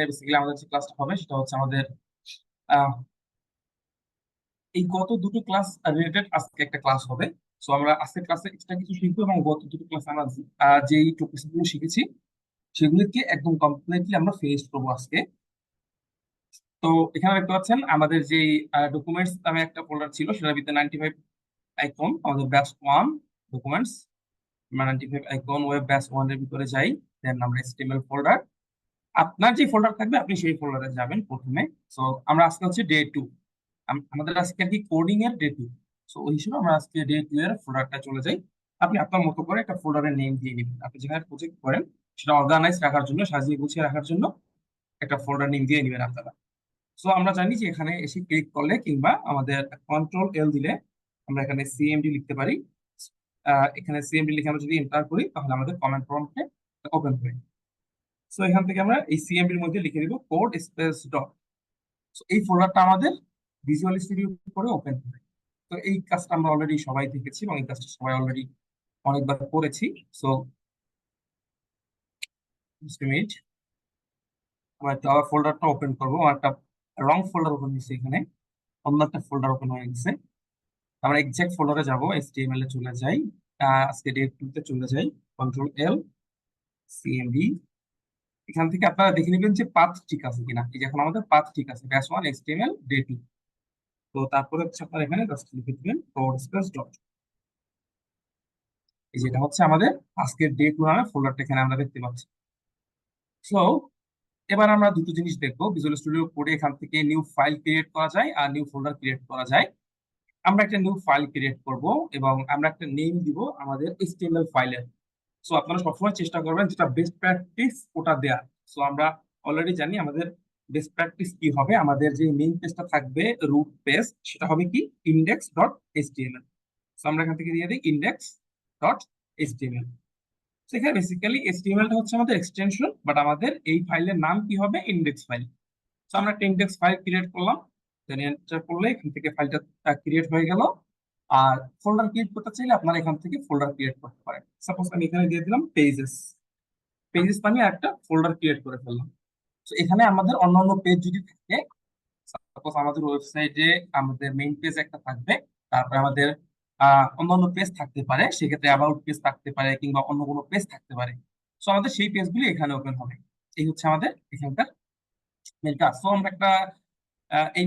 Basically আমাদের যে ক্লাসটা হবে সেটা হচ্ছে আমাদের আহ, এই গত দুটো ক্লাস রিলেটেড আজকে একটা ক্লাস হবে। সো আমরা আজকের ক্লাসে এক্সট্রা কিছু শিখবো এবং গত দুটো ক্লাসে আমরা যেই টপিকস গুলো শিখেছি সেগুলিকে একদম কমপ্লিটলি আমরা ফিনিশ করবো আজকে। তো এখানে দেখতে পাচ্ছেন আমাদের যে ডকুমেন্টস নামে একটা ফোল্ডার ছিল সেটার ভিতরে 95 আইকন, আমাদের batch one documents 95 icon web batch one এর ভিতরে যাই। দেন আমরা HTML ফোল্ডার, আপনার যে ফোল্ডার থাকবে আপনি সেই ফোল্ডারে যাবেন প্রথমে। সো আমরা আজকে হচ্ছে ডে টু, আমাদের আজকে আর কি কোডিং এর ডে টু। সো ওই হিসেবে আমরা আজকে ডে টু এর ফোল্ডারটা চলে যাই। আপনি আপনার মতো করে একটা ফোল্ডারের নেম দিয়ে নেবেন, আপনি যেখানে প্রজেক্ট করেন সেটা অর্গানাইজ রাখার জন্য, সাজিয়ে গুছিয়ে রাখার জন্য একটা ফোল্ডার নেম দিয়ে নেবেন আপনারা। সো আমরা জানি যে এখানে এসে ক্লিক করলে কিংবা আমাদের কন্ট্রোল এল দিলে আমরা এখানে সিএমডি লিখতে পারি। এখানে সিএমডি লিখে আমরা যদি এন্টার করি তাহলে আমাদের কমেন্ট প্রম্পটে ওপেন হবে। সো এখান থেকে আমরা এই সিএমডির মধ্যে লিখে দিব কোড স্পেস ডট। সো এই ফোল্ডারটা আমাদের ভিজুয়াল স্টুডিও করে ওপেন হবে। তো এই কাজটা আমরা অলরেডি সবাই দেখেছি এবং এই কাজটা সবাই অলরেডি অনেকবার করেছি। সো মিনিট আমরা একটা আবার ফোল্ডারটা ওপেন করবো। আমার একটা রং ফোল্ডার ওপেন হয়েছে, এখানে অন্য একটা ফোল্ডার ওপেন হয়ে গেছে। আমরা এক্সাক্ট ফোল্ডারে যাবো, HTML এ চলে যাই, আজকে ডে টু তে চলে যাই, কন্ট্রোল এল সিএমডি। এখান থেকে আপনারা দেখে নেবেন যে পাথ ঠিক আছে কিনা। এই যে এখন আমাদের পাথ ঠিক আছে, batch one HTML day two. তো তারপরে হচ্ছে আপনারা এখানে জাস্ট লিখে দিবেন কোড স্পেস ডট। এই যেটা হচ্ছে আমাদের আজকের ডে টু নামে ফোল্ডারটা এখানে আমরা দেখতে পাচ্ছি। সো এবার আমরা দুটো জিনিস দেখবো, ভিজুয়াল স্টুডিও কোডে এখান থেকে নিউ ফাইল ক্রিয়েট করা যায় আর নিউ ফোল্ডার ক্রিয়েট করা যায়। আমরা একটা নিউ ফাইল ক্রিয়েট করব এবং আমরা একটা নেম দিব আমাদের HTML ফাইলের। সো আপনারা সবসময় চেষ্টা করবেন যেটা বেস্ট প্র্যাকটিস ওটা দেয়া। সো আমরা অলরেডি জানি আমাদের বেস্ট প্র্যাকটিস কি হবে, আমাদের যে মেইন পেজটা থাকবে রুট পেজ সেটা হবে কি index.html। সো আমরা এখান থেকে দিয়ে দিই index.html। সেখানে বেসিক্যালি HTML টা হচ্ছে আমাদের এক্সটেনশন, বাট আমাদের এই ফাইলের নাম কি হবে, ইন্ডেক্স ফাইল। তো আমরা একটা ইন্ডেক্স ফাইল ক্রিয়েট করলাম, দেন এন্টার করলে এখান থেকে ফাইলটা ক্রিয়েট হয়ে গেল। আর ফোল্ডার ক্রিয়েট করতে চাইলে আপনারা এখান থেকে ফোল্ডার ক্রিয়েট করতে পারেন। সাপোজ আমি এখানে দিয়ে দিলাম পেজেস, পেজেস আমি একটা ফোল্ডার ক্রিয়েট করে ফেললাম। তো এখানে আমাদের অন্যান্য পেজ যদি থাকে, সাপোজ আমাদের ওয়েবসাইটে আমাদের মেইন পেজ একটা থাকবে, তারপরে আমাদের অন্যান্য পেজ থাকতে পারে, সেক্ষেত্রে অ্যাবাউট পেজ থাকতে পারে কিংবা অন্য কোনো পেজ থাকতে পারে। তো আমাদের সেই পেজগুলি এখানে ওপেন হবে। এই হচ্ছে আমাদের এখানকার মেইন কাজ। তো আমরা একটা এই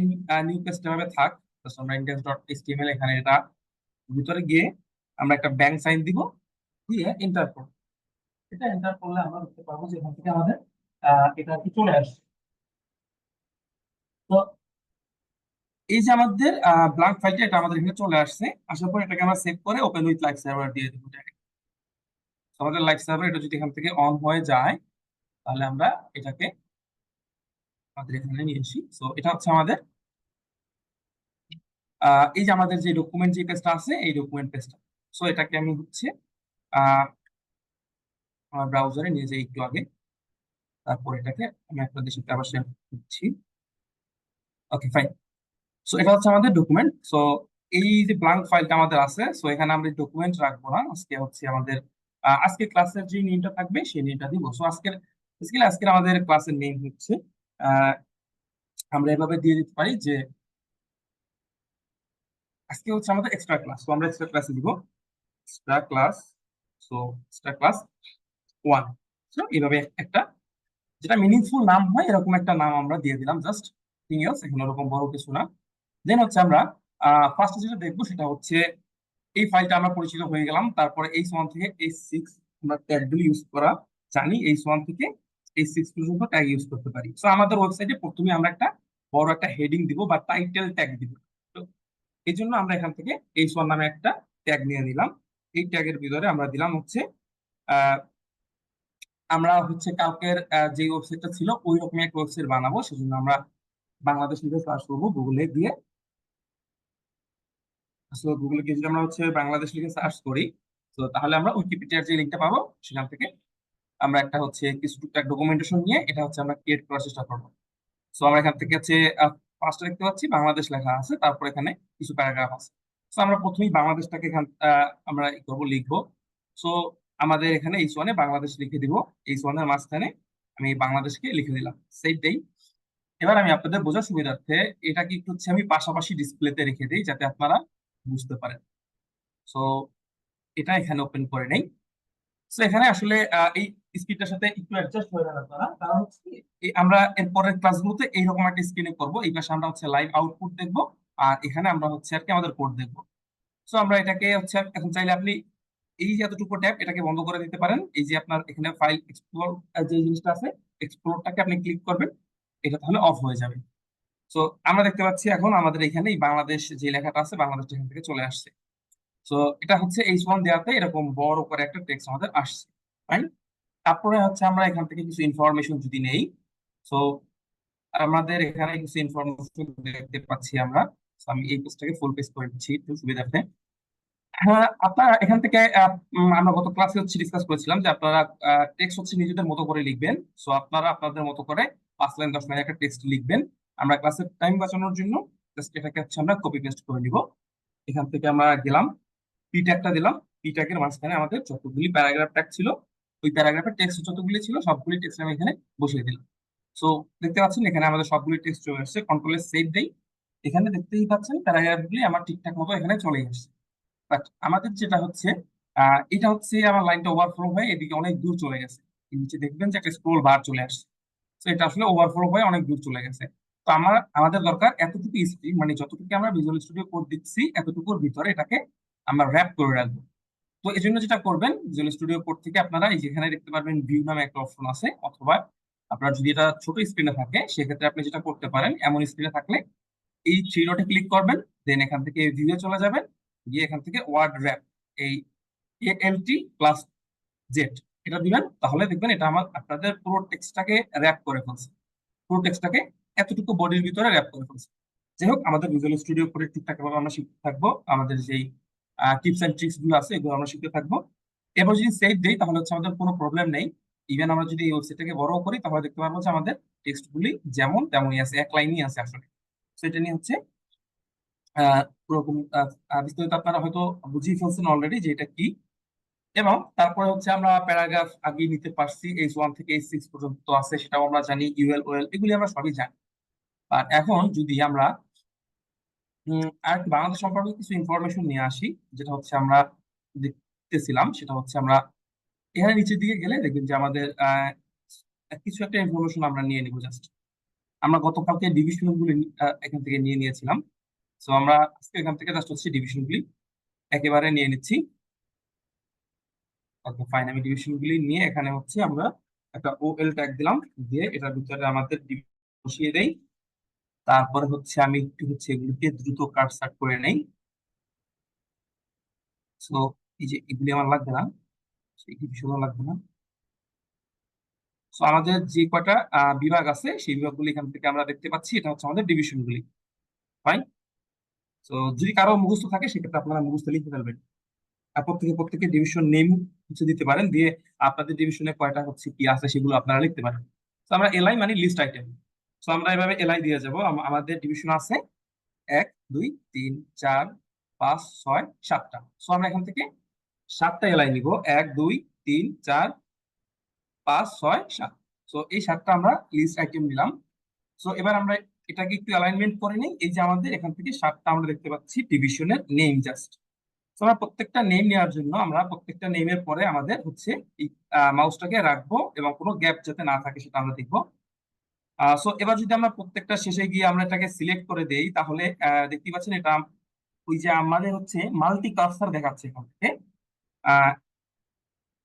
নিউ পেজটা ভাবে থাক, জাস্ট আমরা index.html এখানে এটা ভিতরে গিয়ে আমরা একটা ব্যাংক সাইন দিব, দিয়ে এন্টার করব। এটা এন্টার করলে আমরা দেখতে পাবো যে এখান থেকে আমাদের এটা কি চলে আসছে। তো এই যে আমাদের ব্ল্যাঙ্ক ফাইলটা এটা আমাদের এখানে চলে আসছে। আসার পর এটাকে আমরা সেভ করে ওপেন উইথ লাইভ সার্ভার দিয়ে দিব direct। তো আমাদের লাইভ সার্ভার এটা যদি এখান থেকে অন হয়ে যায় তাহলে আমরা এটাকে আমাদের এখানে নিয়ে আসি। তো এটা হচ্ছে আমাদের এই যে আমাদের যে ডকুমেন্ট যে পেজটা আছে এই ডকুমেন্ট পেজটা। সো এটাকে আমি হচ্ছে আহ আমার ব্রাউজারে নিয়ে যাই একটু আগে, তারপর এটাকে আমি আপনাদের সাথে আবার শেয়ার করছি। Okay fine. সো এটা হচ্ছে আমাদের ডকুমেন্ট। সো এই যে ব্ল্যাঙ্ক ফাইলটা আমাদের আছে, সো এখানে আমরা ডকুমেন্ট রাখবো না, আজকে হচ্ছে আমাদের আজকে ক্লাসের যে নেমটা থাকবে সেই নেমটা দিব। সো আজকের বেসিক্যালি আজকের আমাদের ক্লাসের নেম হচ্ছে আহ, আমরা এভাবে দিয়ে দিতে পারি যে আজকে হচ্ছে আমাদের এক্সট্রা ক্লাস। তো আমরা এক্সট্রা ক্লাসে দিব extra class. So extra class one. So এইভাবে একটা যেটা মিনিংফুল নাম হয় এরকম একটা নাম আমরা দিয়ে দিলাম, জাস্ট থিং এলস, এখানে ওরকম বড় কিছু না। দেন হচ্ছে আমরা ফার্স্টে যেটা দেখবো সেটা হচ্ছে এই ফাইলটা আমরা পরিচিত হয়ে গেলাম। তারপরে H1 থেকে H6 আমরা ট্যাগগুলি ইউজ করা জানি, H1 থেকে H6 পর্যন্ত ট্যাগ ইউজ করতে পারি। তো আমাদের ওয়েবসাইটে প্রথমে আমরা একটা বড় একটা হেডিং দিব বা টাইটেল ট্যাগ দিব। তো এই জন্য আমরা এখান থেকে H1 নামে একটা ট্যাগ নিয়ে নিলাম। এই ট্যাগের ভিতরে আমরা দিলাম হচ্ছে আহ, আমরা হচ্ছে কালকের যে ওয়েবসাইটটা ছিল ওই রকমই একটা ওয়েবসাইট বানাবো, সেজন্য আমরা বাংলাদেশ লিখে সার্চ করবো গুগলে গিয়ে। আসলে গুগলে গিয়ে যদি আমরা হচ্ছে বাংলাদেশ লিখে সার্চ করি, তো তাহলে আমরা উইকিপিডিয়ার যে লিঙ্কটা পাবো সেখান থেকে আমরা একটা হচ্ছে কিছু টুকটাক ডকুমেন্টেশন নিয়ে এটা হচ্ছে আমরা ক্রিয়েট করার চেষ্টা করবো। সো আমরা এখান থেকে হচ্ছে ফার্স্টে দেখতে পাচ্ছি বাংলাদেশ লেখা আছে, তারপর এখানে কিছু প্যারাগ্রাফ আছে। সো আমরা প্রথমেই বাংলাদেশটাকে এখান আমরা ই করবো, লিখবো। সো আমাদের এখানে H1 এ বাংলাদেশ লিখে দিব, H1 এর মাঝখানে আমি বাংলাদেশকে লিখে দিলাম, সেভ দেই। এবার আমি আপনাদের বোঝার সুবিধার্থে এটাকে একটু হচ্ছে আমি পাশাপাশি ডিসপ্লেতে রেখে দিই যাতে আপনারা বুঝতে পারেন। সো এটা এখানে ওপেন করে নেই। তো এখানে আসলে এই স্ক্রিনটার সাথে একটু অ্যাডজাস্ট হয়ে যাবে আপনারা, কারণ হচ্ছে আমরা এর পরের ক্লাসগুলোতে এইরকম একটা স্ক্রিনে করবো। এই পাশে আমরা হচ্ছে লাইভ আউটপুট দেখবো, আর এখানে আমরা হচ্ছে আর কি আমাদের কোড দেখবো। সো আমরা এটাকে হচ্ছে এখন চাইলে আপনি এই যে এতটুকু ট্যাব এটাকে বন্ধ করে দিতে পারেন। এই যে আপনার এখানে ফাইল এক্সপ্লোর যে জিনিসটা আছে, এক্সপ্লোরটাকে আপনি ক্লিক করবেন, এটা তাহলে অফ হয়ে যাবে। সো আমরা দেখতে পাচ্ছি এখন আমাদের এখানে এই বাংলাদেশ যে লেখাটা আছে, বাংলাদেশ এখান থেকে চলে আসছে। সো এটা হচ্ছে H1 দেওয়াতে এরকম বড় করে একটা টেক্সট আমাদের আসছে, ফাইন। তারপরে হচ্ছে আমরা এখান থেকে কিছু ইনফরমেশন যদি নেই, তো আমাদের এখানে কিছু ইনফরমেশন দেখতে পাচ্ছি আমরা। So, আমি এই পেজটাকে ফুল পেজ করে দিচ্ছি একটু সুবিধার্থে। হ্যাঁ, আপনারা এখান থেকে আমরা গত ক্লাসে হচ্ছে ডিসকাস করেছিলাম যে আপনারা টেক্সট হচ্ছে নিজেদের মতো করে লিখবেন। সো আপনারা আপনাদের মতো করে 5 লাইন 10 লাইন একটা টেক্সট লিখবেন। আমরা ক্লাসের টাইম বাঁচানোর জন্য জাস্ট এটাকে হচ্ছে আমরা কপি পেস্ট করে নিব। এখান থেকে আমরা গেলাম, পি ট্যাগটা দিলাম। পি ট্যাগের মাঝখানে আমাদের যতগুলি প্যারাগ্রাফ ট্যাগ ছিল, ওই প্যারাগ্রাফের টেক্সট যতগুলি ছিল সবগুলি টেক্সট আমি এখানে বসিয়ে দিলাম। সো দেখতে পাচ্ছেন এখানে আমাদের সবগুলি টেক্সট চলে আসছে। কন্ট্রোলে সেভ দেই, এখানে দেখতেই পাচ্ছেন প্যারাগ্রাফগুলি আমার ঠিকঠাক মতো এখানে চলে আসছে। বাট আমাদের যেটা হচ্ছে এটা হচ্ছে আমার লাইনটা ওভারফ্লো হয়ে এদিকে অনেক দূর চলে গেছে। এই নিচে দেখবেন যে একটা স্ক্রোল বার চলে আসছে। তো এটা আসলে ওভারফ্লো হয়ে অনেক দূর চলে গেছে। তো আমাদের দরকার এতটুকু স্ক্রিন, মানে যতটুকু আমরা ভিজুয়াল স্টুডিও কোড দিচ্ছি এতটুকুর ভিতরে এটাকে আমরা র্যাপ করে রাখবো। তো এই জন্য যেটা করবেন, ভিজুয়াল স্টুডিও কোড থেকে আপনারা এই যেখানে দেখতে পারবেন ভিউ নামে একটা অপশন আছে, অথবা আপনার যদি এটা ছোট স্ক্রিনে থাকে সেক্ষেত্রে আপনি যেটা করতে পারেন, এমন স্ক্রিনে থাকলে এই থ্রি ডটে ক্লিক করবেন, দেন এখান থেকে ভিউয়ে চলে যাবেন, গিয়ে এখান থেকে ওয়ার্ড র্যাপ, এই ALT+Z এটা দিবেন, তাহলে দেখবেন এটা আমার আপনাদের পুরো টেক্সটটাকে র্যাপ করে ফেলছে। পুরো টেক্সটটাকে এতটুকু বডির ভিতরে র্যাপ করে ফেলছে। যাই হোক, আমাদের ভিজুয়াল স্টুডিও করে ঠিকঠাক ভাবে আমরা শিখতে থাকবো, আমাদের যেই টিপস এন্ড ট্রিক্স গুলো আছে এগুলো আমরা শিখতে থাকবো। এবার যদি সেভ দেই তাহলে হচ্ছে আমাদের কোনো প্রবলেম নেই। ইভেন আমরা যদি এই ওয়েবসাইটটাকে বড় করি তাহলে দেখতে পারবো যে আমাদের টেক্সট গুলি যেমন তেমনই আছে, এক লাইনই আছে আসলে। সেটা নিয়ে হচ্ছে ওরকম বিস্তারিত আপনারা হয়তো বুঝিয়ে ফেলছেন অলরেডি যে এটা কি। এবং তারপরে হচ্ছে আমরা প্যারাগ্রাফ আগে নিতে পারছি, H1 থেকে H6 পর্যন্ত আছে সেটাও আমরা জানি, ইউএল ওএল এগুলি আমরা সবই জানি। আর এখন যদি আমরা আর একটু বাংলাদেশ সম্পর্কে কিছু ইনফরমেশন নিয়ে আসি, যেটা হচ্ছে আমরা দেখতেছিলাম, সেটা হচ্ছে আমরা এখানে নিচের দিকে গেলে দেখবেন যে আমাদের কিছু একটা ইনফরমেশন আমরা নিয়ে নিব জাস্ট। আমরা গতকালকে ডিভিশন গুলি এখান থেকে নিয়ে নিয়েছিলাম। তো আমরা আজকে এখান থেকে জাস্ট হচ্ছে ডিভিশন গুলি একেবারে নিয়ে নিচ্ছি। ওকে ফাইন, আমি ডিভিশন গুলি নিয়ে এখানে হচ্ছে আমরা একটা ওএল ট্যাগ দিলাম, দিয়ে এটার ভিতরে আমাদের division বসিয়ে দেই। তারপরে হচ্ছে আমি একটু হচ্ছে এগুলিকে দ্রুত কাটছাট করে নেই। সো এই যে এগুলি আমার লাগবে না, এই ডিভিশনও লাগবে না। সো আমাদের যে কয়টা বিভাগ আছে সেই বিভাগগুলি এখান থেকে আমরা দেখতে পাচ্ছি, এটা হচ্ছে আমাদের ডিভিশন গুলি, ফাইন। তো যদি কারো মুখস্থ থাকে সেক্ষেত্রে আপনারা মুখস্থ লিখে ফেলবেন। আর প্রত্যেকে প্রত্যেকে ডিভিশন নেম হচ্ছে দিতে পারেন, দিয়ে আপনাদের ডিভিশনে কয়টা হচ্ছে কি আছে সেগুলো আপনারা লিখতে পারেন। তো আমরা এলআই মানে লিস্ট আইটেম, তো আমরা এভাবে এলআই দিয়ে যাব। আমাদের ডিভিশন আছে 1 2 3 4 5 6 7টা। সো আমরা এখান থেকে 7টা এলআই নিব, 1 2 3 4 5 6 7। সো এই 7টা আমরা লিস্ট আইটেম নিলাম। সো এবার আমরা এটাকে একটু অ্যালাইনমেন্ট করে নিই। এই যে আমাদের এখান থেকে 7টা আমরা দেখতে পাচ্ছি ডিভিশনের নেম জাস্ট। তো আমরা প্রত্যেকটা নেম নেওয়ার জন্য আমরা প্রত্যেকটা নেমের পরে আমাদের হচ্ছে এই মাউসটাকে রাখবো এবং কোনো গ্যাপ যাতে না থাকে সেটা আমরা দেখবো। সো এবার যদি আমরা প্রত্যেকটা শেষে গিয়ে আমরা এটাকে সিলেক্ট করে দেই তাহলে দেখতে পাচ্ছেন এটা ওই যে আমাদের হচ্ছে মাল্টি কার্সার দেখাচ্ছে এখান থেকে। আহ,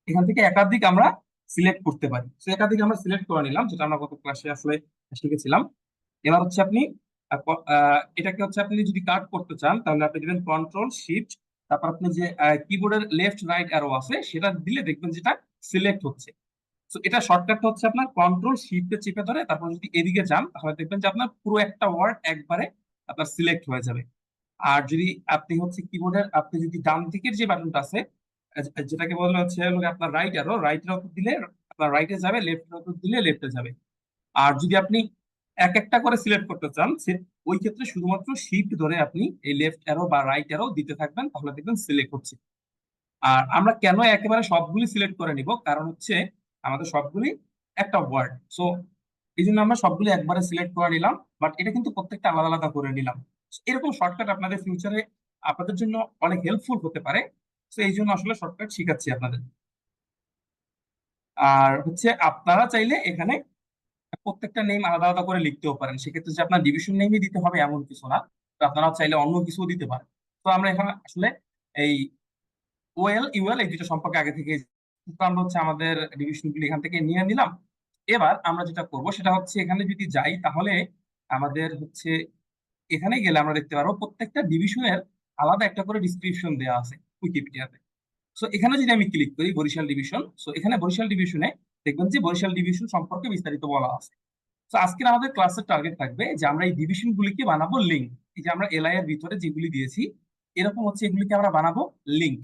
এখান থেকে একাধিক আমরা সিলেক্ট করতে পারি। তো একাধিক আমরা সিলেক্ট করে নিলাম, যেটা আমরা গত ক্লাসে আসলে শিখেছিলাম। এবার হচ্ছে আপনি এটাকে হচ্ছে আপনি যদি কাট করতে চান তাহলে আপনি দিবেন কন্ট্রোল শিফট, তারপর আপনি যে কিবোর্ডের লেফট রাইট অ্যারো আছে সেটা দিলে দেখবেন যেটা সিলেক্ট হচ্ছে। তো এটা শর্টকাটটা হচ্ছে আপনার কন্ট্রোল শিফটে চেপে ধরে তারপর যদি এদিকে যান তাহলে দেখবেন যে আপনার পুরো একটা ওয়ার্ড একবারে আপনার সিলেক্ট হয়ে যাবে। আর যদি আপনি হচ্ছে কিবোর্ডের আপনি যদি ডান দিকের যে বাটনটা আছে যেটাকে বলা হচ্ছে হলো আপনার রাইট এর উপর দিলে আপনার রাইটে যাবে, লেফট এর উপর দিলে লেফটে যাবে। আর যদি আপনি এক একটা করে সিলেক্ট করতে চান ওই ক্ষেত্রে শুধুমাত্র শিফট ধরে আপনি এই লেফট অ্যারো বা রাইট অ্যারো দিতে থাকবেন, তাহলে দেখবেন সিলেক্ট হচ্ছে। আর আমরা কেন একেবারে সবগুলি সিলেক্ট করে নিব, কারণ হচ্ছে আমাদের সবগুলি একটা ওয়ার্ড। সো এই জন্য আমরা সবগুলো একবারে সিলেক্ট করে নিলাম, বাট এটা কিন্তু প্রত্যেকটা আলাদা আলাদা করে নিলাম। So, এরকম শর্টকাট আপনাদের ফিউচারে আপনাদের জন্য অনেক হেল্পফুল হতে পারে। তো এই জন্য আসলে শর্টকাট শিখাচ্ছি আপনাদের। আর হচ্ছে আপনারা চাইলে এখানে প্রত্যেকটা নেম আলাদা আলাদা করে লিখতেও পারেন, সেক্ষেত্রে যে আপনার ডিভিশন নেমই দিতে হবে এমন কিছু না। তো আপনারা চাইলে অন্য কিছুও দিতে পারেন। তো আমরা এখানে আসলে এই ওএল ইউএল এই দুটো সম্পর্কে আগে থেকে, তো আমরা হচ্ছে আমাদের ডিভিশন গুলি এখান থেকে নিয়ে নিলাম। এবার আমরা যেটা করব সেটা হচ্ছে এখানে যদি যাই তাহলে আমাদের হচ্ছে এখানে গেলে আমরা দেখতে পারবো প্রত্যেকটা ডিভিশনের আলাদা একটা করে ডিসক্রিপশন দেওয়া আছে উইকিপিডিয়াতে। সো এখানে যদি আমি ক্লিক করি বরিশাল ডিভিশন, সো এখানে বরিশাল ডিভিশনে দেখবেন যে বরিশাল ডিভিশন সম্পর্কে বিস্তারিত বলা আছে। তো আজকের আমাদের ক্লাসের টার্গেট থাকবে যে আমরা এই ডিভিশন গুলিকে বানাবো লিঙ্ক। এই যে আমরা এলআই এর ভিতরে যেগুলি দিয়েছি এরকম হচ্ছে এগুলিকে আমরা বানাবো লিঙ্ক।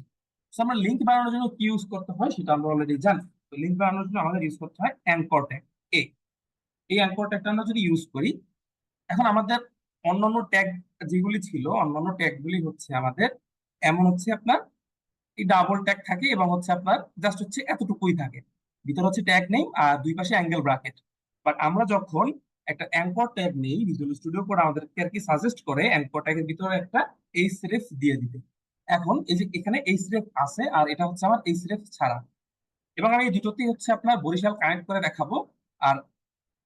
তো আমরা লিঙ্ক বানানোর জন্য কি ইউজ করতে হয় সেটা আমরা অলরেডি জানি। তো লিঙ্ক বানানোর জন্য আমাদের ইউজ করতে হয় অ্যাঙ্কর ট্যাগ। এ এই অ্যাঙ্কর ট্যাগটা আমরা যদি ইউজ করি, এখন আমাদের অন্যান্য ট্যাগ যেগুলি ছিল অন্যান্য ট্যাগ গুলি হচ্ছে আমাদের এমন হচ্ছে আপনার এই ডাবল ট্যাগ থাকে এবং হচ্ছে আপনার জাস্ট হচ্ছে এতটুকুই থাকে, ভিতরে হচ্ছে ট্যাগ নেই আর দুই পাশে অ্যাঙ্গেল ব্রাকেট। বাট আমরা যখন একটা অ্যাঙ্কর ট্যাগ নেই, ভিজুয়াল স্টুডিও কোড আমাদেরকে আর কি সাজেস্ট করে অ্যাঙ্কর ট্যাগের ভিতরে একটা এইচরেফ দিয়ে দিতে। এখন এই যে এখানে এইচরেফ আছে আর এটা হচ্ছে আমার এইচরেফ ছাড়া, এবং আমি এই দুটোতেই হচ্ছে আপনার বরিশাল কানেক্ট করে দেখাবো। আর